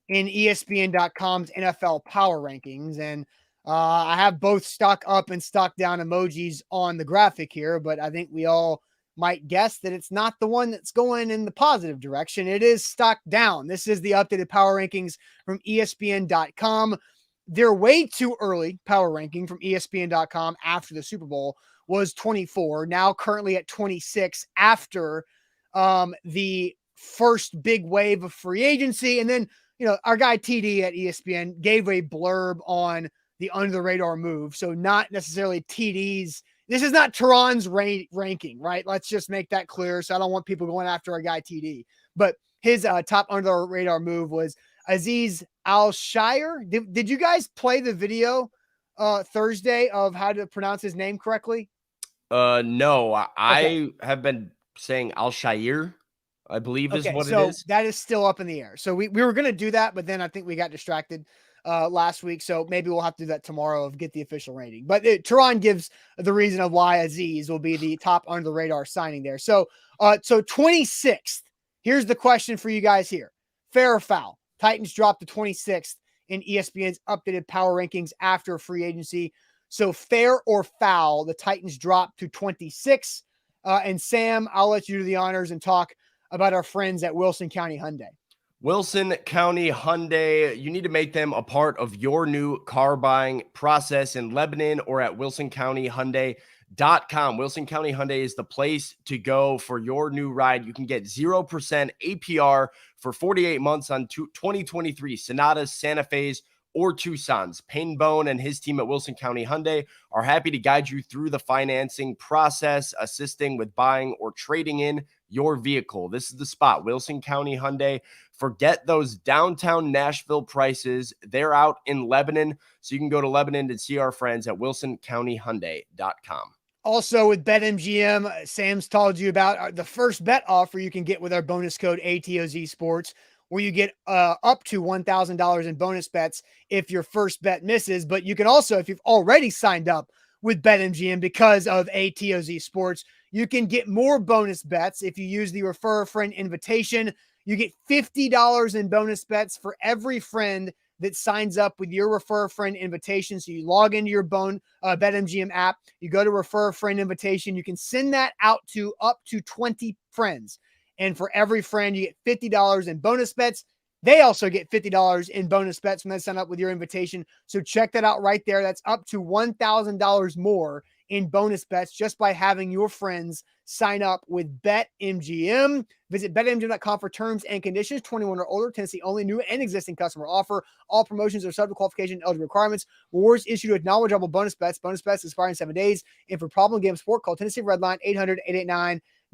in ESPN.com's NFL power rankings, and I have both stock up and stock down emojis on the graphic here, but I think we all might guess that it's not the one that's going in the positive direction. It is stock down. This is the updated power rankings from ESPN.com. Their way too early power ranking from ESPN.com after the Super Bowl was 24, now currently at 26 after the first big wave of free agency. And then, our guy TD at ESPN gave a blurb on the under the radar move. So not necessarily TD's. This is not Tehran's ranking, right? Let's just make that clear. So I don't want people going after our guy TD. But his top under the radar move was Aziz Al-Shire. Did you guys play the video Thursday of how to pronounce his name correctly? No, I have been saying Al-Shire, I believe is what it is. That is still up in the air. So we were going to do that, but then I think we got distracted last week. So maybe we'll have to do that tomorrow of get the official rating. But Tehran gives the reason of why Aziz will be the top under the radar signing there. So 26th. Here's the question for you guys here. Fair or foul? Titans dropped to 26th in ESPN's updated power rankings after free agency. So fair or foul, the Titans dropped to 26. And Sam, I'll let you do the honors and talk about our friends at Wilson County Hyundai. Wilson County Hyundai, you need to make them a part of your new car buying process in Lebanon or at wilsoncountyhyundai.com. Wilson County Hyundai is the place to go for your new ride. You can get 0% APR for 48 months on 2023 Sonatas, Santa Fe's, or Tucson's. Payne Bone and his team at Wilson County Hyundai are happy to guide you through the financing process, assisting with buying or trading in your vehicle. This is the spot, Wilson County Hyundai. Forget those downtown Nashville prices. They're out in Lebanon, so you can go to Lebanon to see our friends at wilsoncountyhyundai.com. Also with BetMGM, Sam's told you about the first bet offer you can get with our bonus code ATOZ Sports, where you get up to $1,000 in bonus bets if your first bet misses. But you can also, if you've already signed up with BetMGM because of ATOZ Sports, you can get more bonus bets if you use the Refer a Friend invitation. You get $50 in bonus bets for every friend that signs up with your Refer a Friend invitation. So you log into your BetMGM app, you go to Refer a Friend invitation, you can send that out to up to 20 friends. And for every friend, you get $50 in bonus bets. They also get $50 in bonus bets when they sign up with your invitation. So check that out right there. That's up to $1,000 more in bonus bets just by having your friends sign up with BetMGM. Visit BetMGM.com for terms and conditions. 21 or older, Tennessee only, new and existing customer offer. All promotions are subject to qualification and eligible requirements. Rewards issued with knowledgeable bonus bets. Bonus bets expire in 7 days. And for problem game support, call Tennessee Redline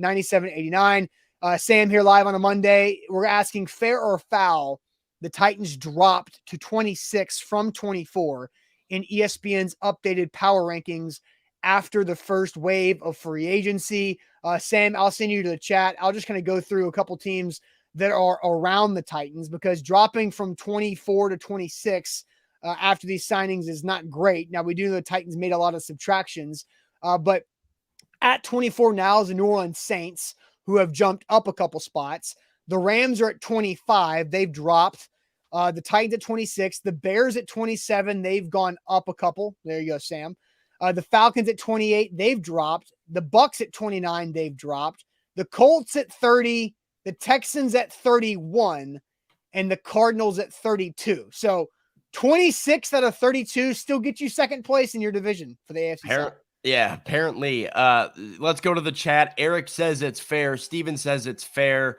800-889-9789. Sam here live on a Monday. We're asking fair or foul. The Titans dropped to 26 from 24 in ESPN's updated power rankings after the first wave of free agency. Sam, I'll send you to the chat. I'll just kind of go through a couple teams that are around the Titans, because dropping from 24 to 26 after these signings is not great. Now, we do know the Titans made a lot of subtractions, but at 24 now is the New Orleans Saints, who have jumped up a couple spots. The Rams are at 25. They've dropped. The Titans at 26. The Bears at 27. They've gone up a couple. There you go, Sam. The Falcons at 28. They've dropped. The Bucks at 29. They've dropped. The Colts at 30. The Texans at 31. And the Cardinals at 32. So 26 out of 32 still get you second place in your division for the AFC South. Yeah, apparently. Let's go to the chat. Eric says it's fair. Steven says it's fair.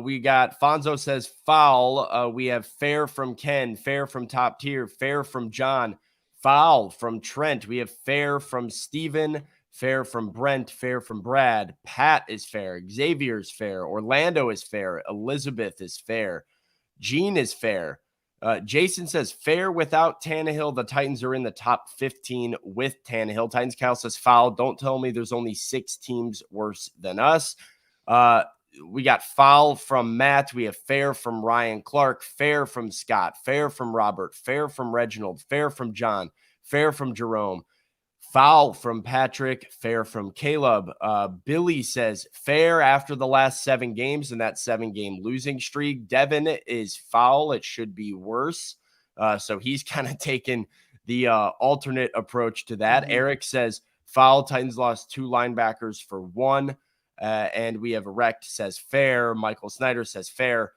We got Fonzo says foul. We have fair from Ken, fair from Top Tier, fair from John, foul from Trent. We have fair from Steven, fair from Brent, fair from Brad. Pat is fair. Xavier's fair. Orlando is fair. Elizabeth is fair. Gene is fair. Jason says fair without Tannehill. The Titans are in the top 15 with Tannehill. Titans Cal says foul. Don't tell me there's only 6 teams worse than us. We got foul from Matt. We have fair from Ryan Clark, fair from Scott, fair from Robert, fair from Reginald, fair from John, fair from Jerome, foul from Patrick, fair from Caleb. Billy says fair after the last 7 games and that 7-game losing streak. Devin is foul. It should be worse. So he's kind of taken the alternate approach to that. Mm-hmm. Eric says foul. Titans lost 2 linebackers for 1. And we have Erect says fair. Michael Snyder says fair.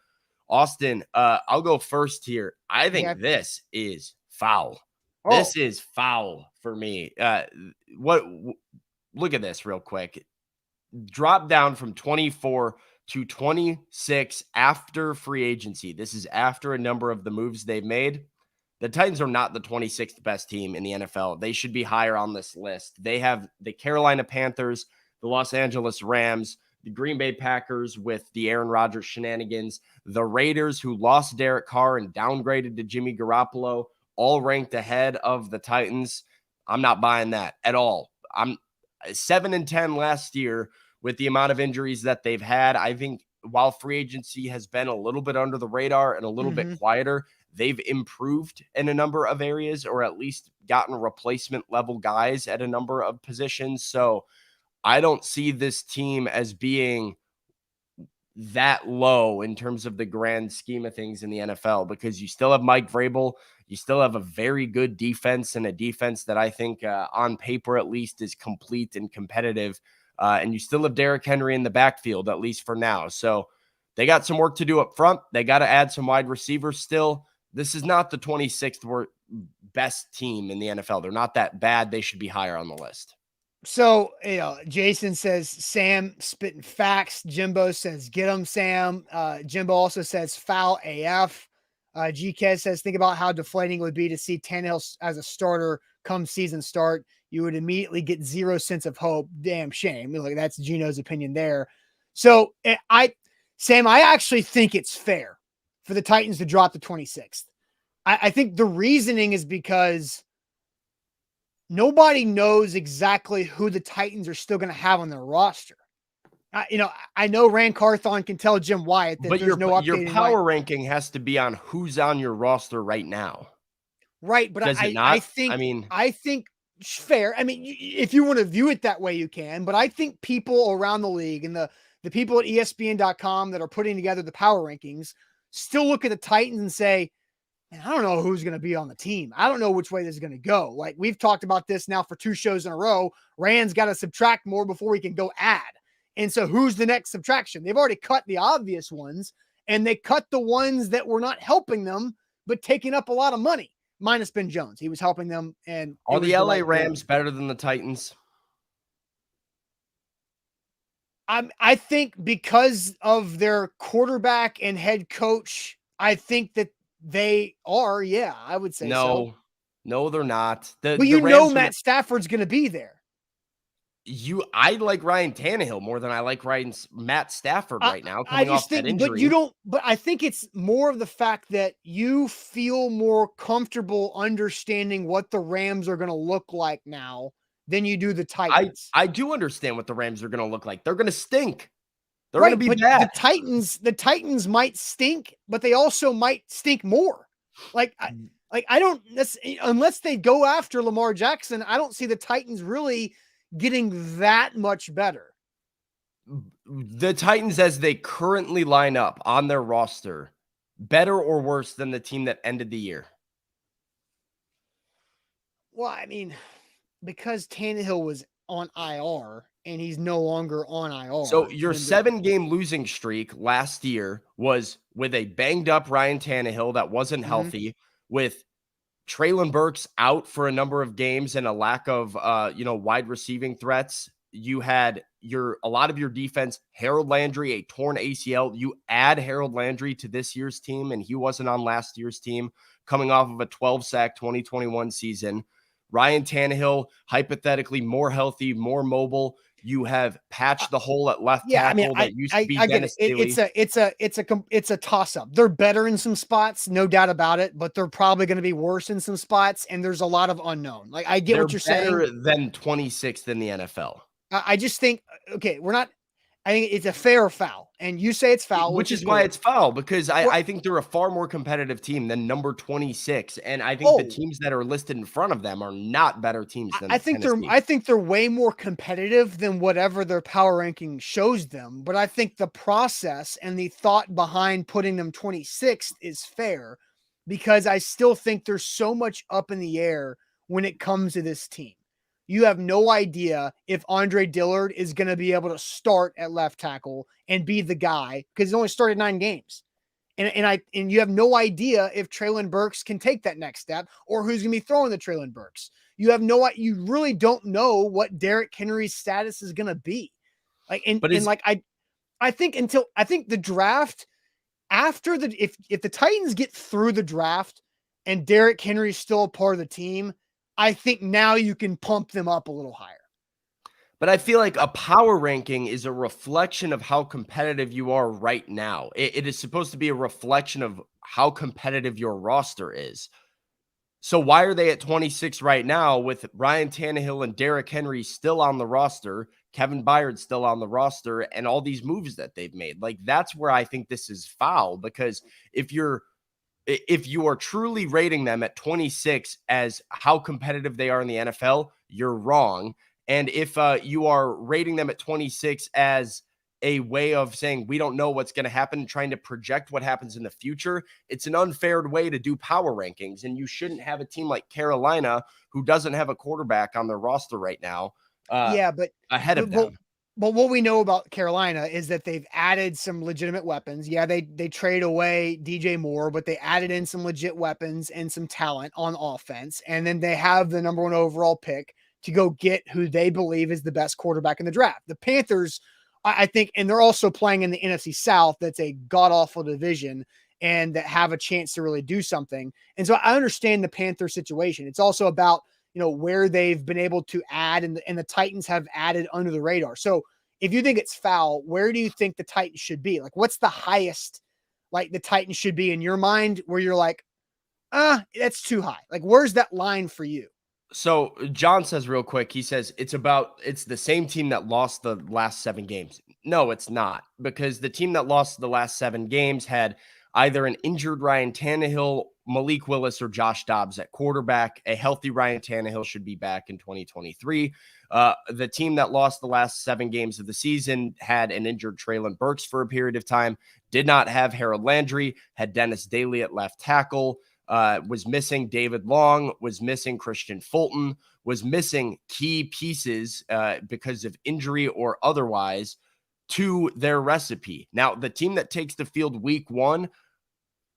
Austin, I'll go first here. I think this is foul. Oh. This is foul for me. Look at this real quick. Drop down from 24 to 26 after free agency. This is after a number of the moves they've made. The Titans are not the 26th best team in the NFL. They should be higher on this list. They have the Carolina Panthers, the Los Angeles Rams, the Green Bay Packers with the Aaron Rodgers shenanigans, the Raiders, who lost Derek Carr and downgraded to Jimmy Garoppolo, all ranked ahead of the Titans. I'm not buying that at all. I'm 7-10 last year with the amount of injuries that they've had. I think while free agency has been a little bit under the radar and a little bit quieter, they've improved in a number of areas, or at least gotten replacement level guys at a number of positions. So I don't see this team as being that low in terms of the grand scheme of things in the NFL, because you still have Mike Vrabel. You still have a very good defense, and a defense that I think on paper at least is complete and competitive. And you still have Derrick Henry in the backfield, at least for now. So they got some work to do up front. They got to add some wide receivers still. This is not the 26th best team in the NFL. They're not that bad. They should be higher on the list. So, Jason says, Sam spitting facts. Jimbo says, get him, Sam. Jimbo also says foul AF. GK says, think about how deflating it would be to see Tannehill as a starter come season start. You would immediately get 0 sense of hope. Damn shame. Like, that's Gino's opinion there. So Sam, I actually think it's fair for the Titans to drop to 26th. I think the reasoning is because nobody knows exactly who the Titans are still going to have on their roster. I know Rand Carthon can tell Jim Wyatt that there's no update. Your power ranking has to be on who's on your roster right now. Right, but I think fair. I mean, if you want to view it that way, you can. But I think people around the league and the people at ESPN.com that are putting together the power rankings still look at the Titans and say, man, I don't know who's going to be on the team. I don't know which way this is going to go. Like, we've talked about this now for 2 shows in a row. Rand's got to subtract more before he can go add. And so who's the next subtraction? They've already cut the obvious ones, and they cut the ones that were not helping them, but taking up a lot of money. minus Ben Jones. He was helping them, and Are the LA Rams better than the Titans? I think because of their quarterback and head coach, I think that they are. Yeah, I would say so. No, they're not. But The Rams Matt Stafford's going to be there. I like Ryan Tannehill more than I like Matt Stafford right now, coming off that injury. But I think it's more of the fact that you feel more comfortable understanding what the Rams are going to look like now than you do the Titans. I do understand what the Rams are going to look like. They're going to stink. They're right, going to be bad. The Titans might stink, but they also might stink more. I don't, unless they go after Lamar Jackson, I don't see the Titans really getting that much better. The Titans, as they currently line up on their roster, better or worse than the team that ended the year? Well, I mean, because Tannehill was on IR and he's no longer on IR. So your 7-game losing streak last year was with a banged up Ryan Tannehill that wasn't healthy, with Treylon Burks out for a number of games and a lack of wide receiving threats. You had a lot of your defense, Harold Landry, a torn ACL. You add Harold Landry to this year's team, and he wasn't on last year's team, coming off of a 12-sack 2021 season. Ryan Tannehill, hypothetically more healthy, more mobile. You have patched the hole at left tackle that used to be Dennis Daly. It's a toss-up. They're better in some spots, no doubt about it, but they're probably going to be worse in some spots, and there's a lot of unknown. Like, I get what you're saying. They're better than 26th in the NFL. I just think, okay, I think it's a fair foul, and you say it's foul, which is why it's foul, because I think they're a far more competitive team than number 26, and I think the teams that are listed in front of them are not better teams than I think they're way more competitive than whatever their power ranking shows them, but I think the process and the thought behind putting them 26th is fair, because I still think there's so much up in the air when it comes to this team. You have no idea if Andre Dillard is going to be able to start at left tackle and be the guy, because he's only started 9 games. And you have no idea if Treylon Burks can take that next step, or who's going to be throwing the Treylon Burks. You really don't know what Derrick Henry's status is going to be. I think the draft, after if the Titans get through the draft and Derrick Henry's still a part of the team, I think now you can pump them up a little higher. But I feel like a power ranking is a reflection of how competitive you are right now. It is supposed to be a reflection of how competitive your roster is. So why are they at 26 right now with Ryan Tannehill and Derrick Henry still on the roster, Kevin Byard still on the roster, and all these moves that they've made? Like, that's where I think this is foul, because if you are truly rating them at 26 as how competitive they are in the NFL, you're wrong. And if you are rating them at 26 as a way of saying we don't know what's going to happen, trying to project what happens in the future, it's an unfair way to do power rankings. And you shouldn't have a team like Carolina, who doesn't have a quarterback on their roster right now, ahead of them. But what we know about Carolina is that they've added some legitimate weapons. Yeah, they trade away DJ Moore, but they added in some legit weapons and some talent on offense. And then they have the number 1 overall pick to go get who they believe is the best quarterback in the draft. The Panthers, I think, and they're also playing in the NFC South. That's a god-awful division, and that have a chance to really do something. And so I understand the Panther situation. It's also about, where they've been able to add, and the Titans have added under the radar. So if you think it's foul, where do you think the Titans should be? Like, what's the highest, like, the Titans should be in your mind, where you're like, that's too high? Like, where's that line for you? So John says real quick, he says it's the same team that lost the last 7 games. No, it's not, because the team that lost the last 7 games had either an injured Ryan Tannehill, Malik Willis, or Josh Dobbs at quarterback. A healthy Ryan Tannehill should be back in 2023. The team that lost the last 7 games of the season had an injured Treylon Burks for a period of time, did not have Harold Landry, had Dennis Daly at left tackle, was missing David Long, was missing Christian Fulton, was missing key pieces because of injury or otherwise to their recipe. Now, the team that takes the field week 1,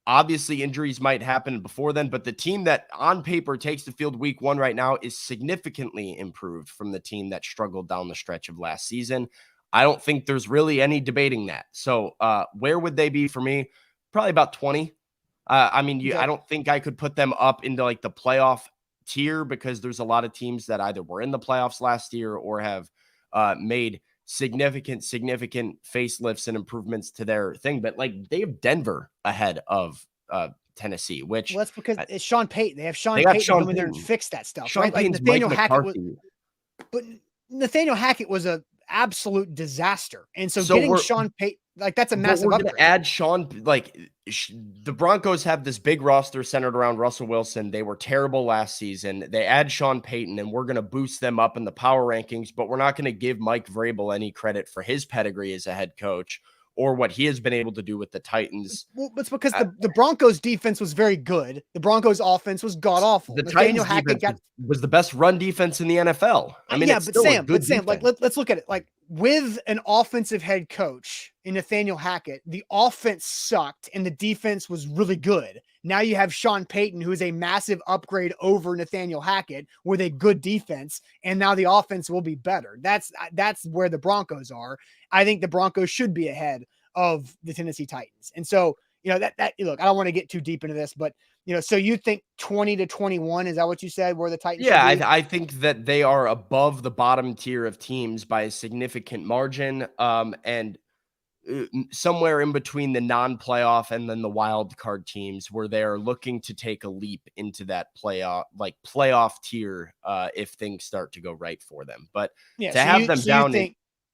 Obviously, injuries might happen before then, but the team that on paper takes the field week 1 right now is significantly improved from the team that struggled down the stretch of last season. I don't think there's really any debating that. So where would they be for me? Probably about 20. I mean, I don't think I could put them up into like the playoff tier because there's a lot of teams that either were in the playoffs last year or have made significant facelifts and improvements to their thing. But like they have Denver ahead of Tennessee, which that's because it's Sean Payton. They have Sean they got Payton to Sean come in there and Payton. fix that stuff, Sean right? Like Payton's Mike Nathaniel Hackett was, McCarthy. but Nathaniel Hackett was a absolute disaster. And so getting Sean Payton, like that's a massive upgrade. Add Sean, like the Broncos have this big roster centered around Russell Wilson. They were terrible last season. They add Sean Payton, and we're going to boost them up in the power rankings, but we're not going to give Mike Vrabel any credit for his pedigree as a head coach or what he has been able to do with the Titans. Well, it's because the Broncos defense was very good. The Broncos offense was god awful. The Nathaniel Hackett was the best run defense in the NFL. I mean, yeah, but Sam, defense. like let's look at it. Like with an offensive head coach in Nathaniel Hackett, the offense sucked and the defense was really good. Now you have Sean Payton, who is a massive upgrade over Nathaniel Hackett with a good defense, and now the offense will be better. That's where the Broncos are. I think the Broncos should be ahead of the Tennessee Titans. And so, that look, I don't want to get too deep into this, but so you think 20 to 21, is that what you said where the Titans? Yeah, I think that they are above the bottom tier of teams by a significant margin. And somewhere in between the non-playoff and then the wild card teams where they're looking to take a leap into that playoff tier if things start to go right for them. But to have them down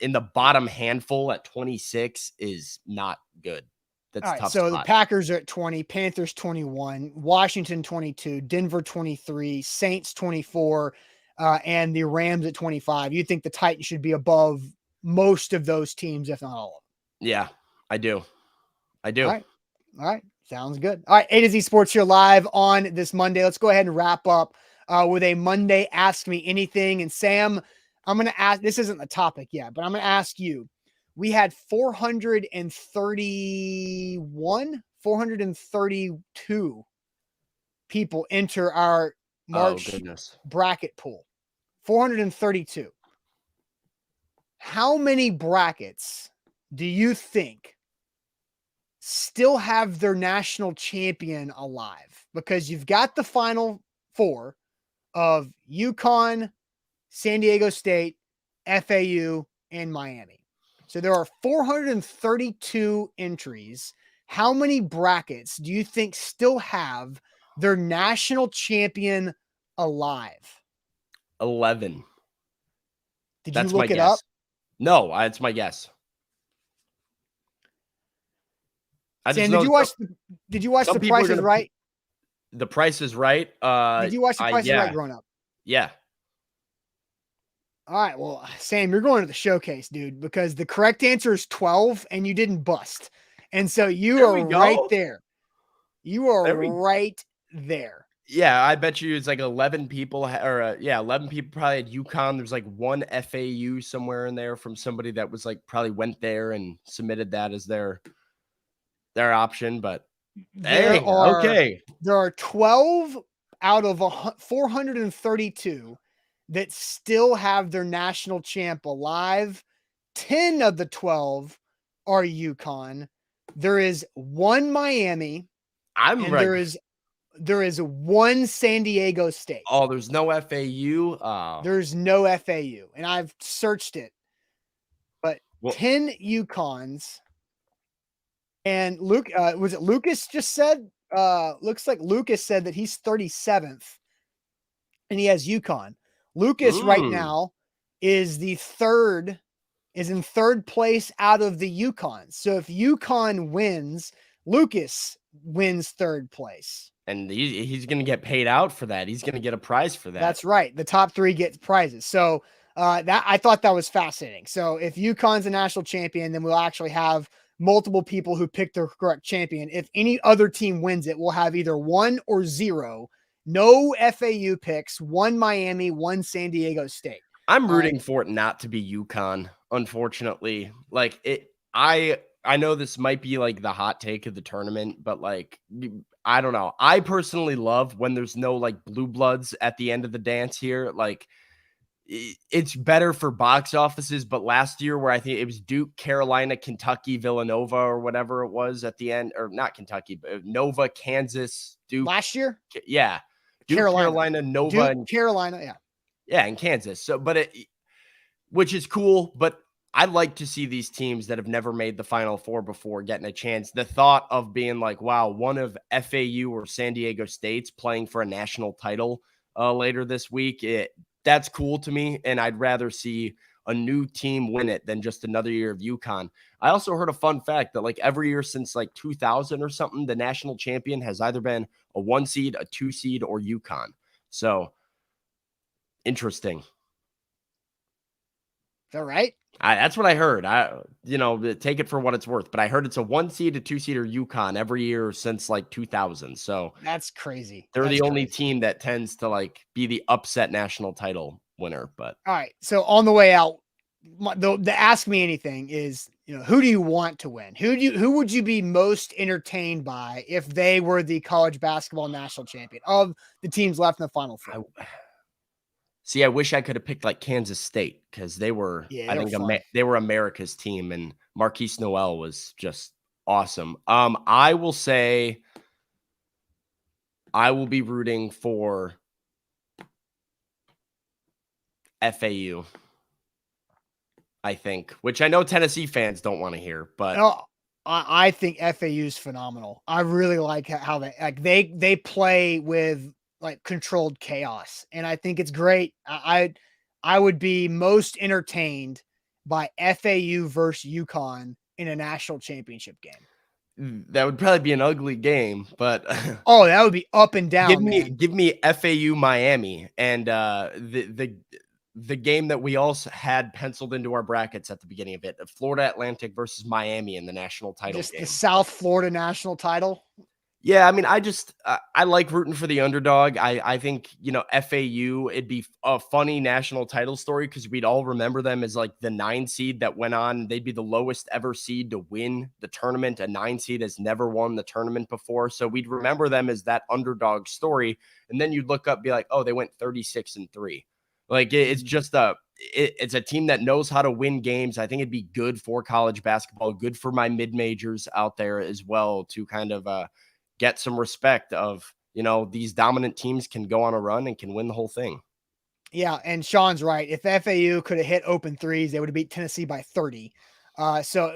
in the bottom handful at 26 is not good. That's all right, tough. So the Packers are at 20, Panthers 21, Washington 22, Denver 23, Saints 24, and the Rams at 25. You think the Titans should be above most of those teams, if not all of them? Yeah, I do. All right. Sounds good. All right. A to Z Sports here live on this Monday. Let's go ahead and wrap up with a Monday Ask Me Anything. And Sam, I'm going to ask, this isn't the topic yet, but I'm going to ask you. We had 432 people enter our March bracket pool. 432. How many brackets do you think still have their national champion alive? Because you've got the final four of UConn, San Diego State, FAU, and Miami. So there are 432 entries. How many brackets do you think still have their national champion alive? 11. Did you look it up? No, that's my guess. Sam, did you watch The Price is Right? The Price is Right. Did you watch The Price is Right growing up? Yeah. All right. Well, Sam, you're going to the showcase, dude, because the correct answer is 12 and you didn't bust. And so you are right there. You are right there. Yeah, I bet you it's like 11 people 11 people probably at UConn. There's like one FAU somewhere in there from somebody that was like probably went there and submitted that as their option. But there are 12 out of 432 that still have their national champ alive. 10 of the 12 are UConn. There is one Miami. There is one San Diego State. Oh, there's no FAU. There's no FAU, and I've searched it. But 10 UConns. And Luke, was it Lucas just said? Looks like Lucas said that he's 37th, and he has UConn. Lucas right now is in third place out of the UConn. So if UConn wins, Lucas wins third place. And he's going to get paid out for that. He's going to get a prize for that. That's right. The top three get prizes. So that I thought that was fascinating. So if UConn's a national champion, then we'll actually have multiple people who pick the correct champion. If any other team wins it, we'll have either 1 or 0. No FAU picks, 1 Miami, 1 San Diego State. I'm rooting for it not to be UConn, unfortunately. Like I I know this might be like the hot take of the tournament, but like, I don't know. I personally love when there's no like blue bloods at the end of the dance here. Like, it's better for box offices, but last year where I think it was Duke, Carolina, Kentucky, Villanova, or whatever it was at the end, or not Kentucky, but Nova, Kansas, Duke. Last year? Yeah. Duke, Carolina, Nova, Duke, Carolina, yeah. Yeah, and Kansas. So, which is cool, but I like to see these teams that have never made the Final Four before getting a chance. The thought of being like, wow, one of FAU or San Diego State's playing for a national title later this week, that's cool to me, and I'd rather see a new team win it than just another year of UConn. I also heard a fun fact that like every year since like 2000 or something, the national champion has either been a 1 seed, a 2 seed, or UConn. So interesting. Is that right? That's what I heard. Take it for what it's worth, but I heard it's a 1 seed, a 2 seed, or UConn every year since like 2000. So that's crazy. They're the only team that tends to like be the upset national title winner. But all right, so on the way out, the ask me anything is, who do you want to win? Who would you be most entertained by if they were the college basketball national champion of the teams left in the Final Four? I wish I could have picked like Kansas State because they were, they were America's team, and Marquise Noel was just awesome. I will say I will be rooting for FAU. I think, which I know Tennessee fans don't want to hear, but no, I think FAU is phenomenal. I really like how they play with like controlled chaos, and I think it's great. I would be most entertained by FAU versus UConn in a national championship game. That would probably be an ugly game, but oh, that would be up and down. Give me FAU Miami, and the game that we also had penciled into our brackets at the beginning of it, Florida Atlantic versus Miami in the national title game. The South Florida national title. Yeah, I mean, I like rooting for the underdog. I think, FAU, it'd be a funny national title story because we'd all remember them as like the 9 seed that went on. They'd be the lowest ever seed to win the tournament. A 9 seed has never won the tournament before. So we'd remember them as that underdog story. And then you'd look up, be like, oh, they went 36-3. Like it's just it's a team that knows how to win games. I think it'd be good for college basketball, good for my mid-majors out there as well to kind of get some respect of, these dominant teams can go on a run and can win the whole thing. Yeah. And Sean's right. If FAU could have hit open threes, they would have beat Tennessee by 30.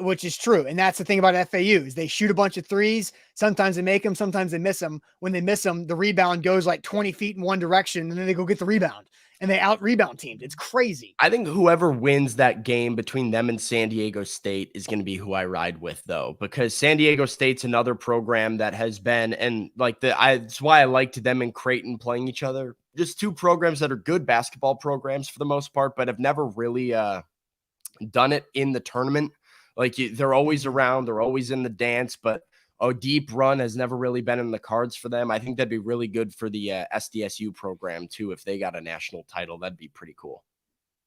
Which is true. And that's the thing about FAU is they shoot a bunch of threes. Sometimes they make them, sometimes they miss them. When they miss them, the rebound goes like 20 feet in one direction, and then they go get the rebound and they out rebound teams. It's crazy. I think whoever wins that game between them and San Diego State is going to be who I ride with, though, because San Diego State's another program that has been, and like that's why I liked them and Creighton playing each other. Just 2 programs that are good basketball programs for the most part, but have never really done it in the tournament. Like they're always around, they're always in the dance, but a deep run has never really been in the cards for them. I think that'd be really good for the SDSU program too. If they got a national title, that'd be pretty cool.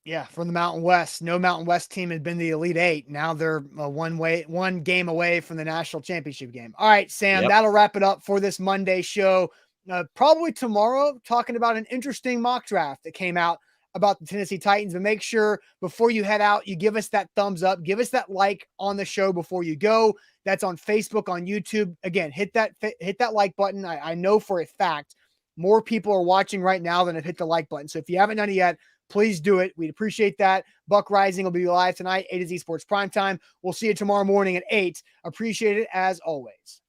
Yeah. From the Mountain West, no Mountain West team had been the Elite 8. Now they're one game away from the national championship game. All right, Sam, That'll wrap it up for this Monday show. Probably tomorrow, talking about an interesting mock draft that came out about the Tennessee Titans. But make sure before you head out, you give us that thumbs up, give us that like on the show before you go. That's on Facebook, on YouTube. Again, hit that like button. I know for a fact more people are watching right now than have hit the like button. So if you haven't done it yet, please do it. We'd appreciate that. Buck Rising will be live tonight, A to Z Sports Primetime. We'll see you tomorrow morning at 8. Appreciate it as always.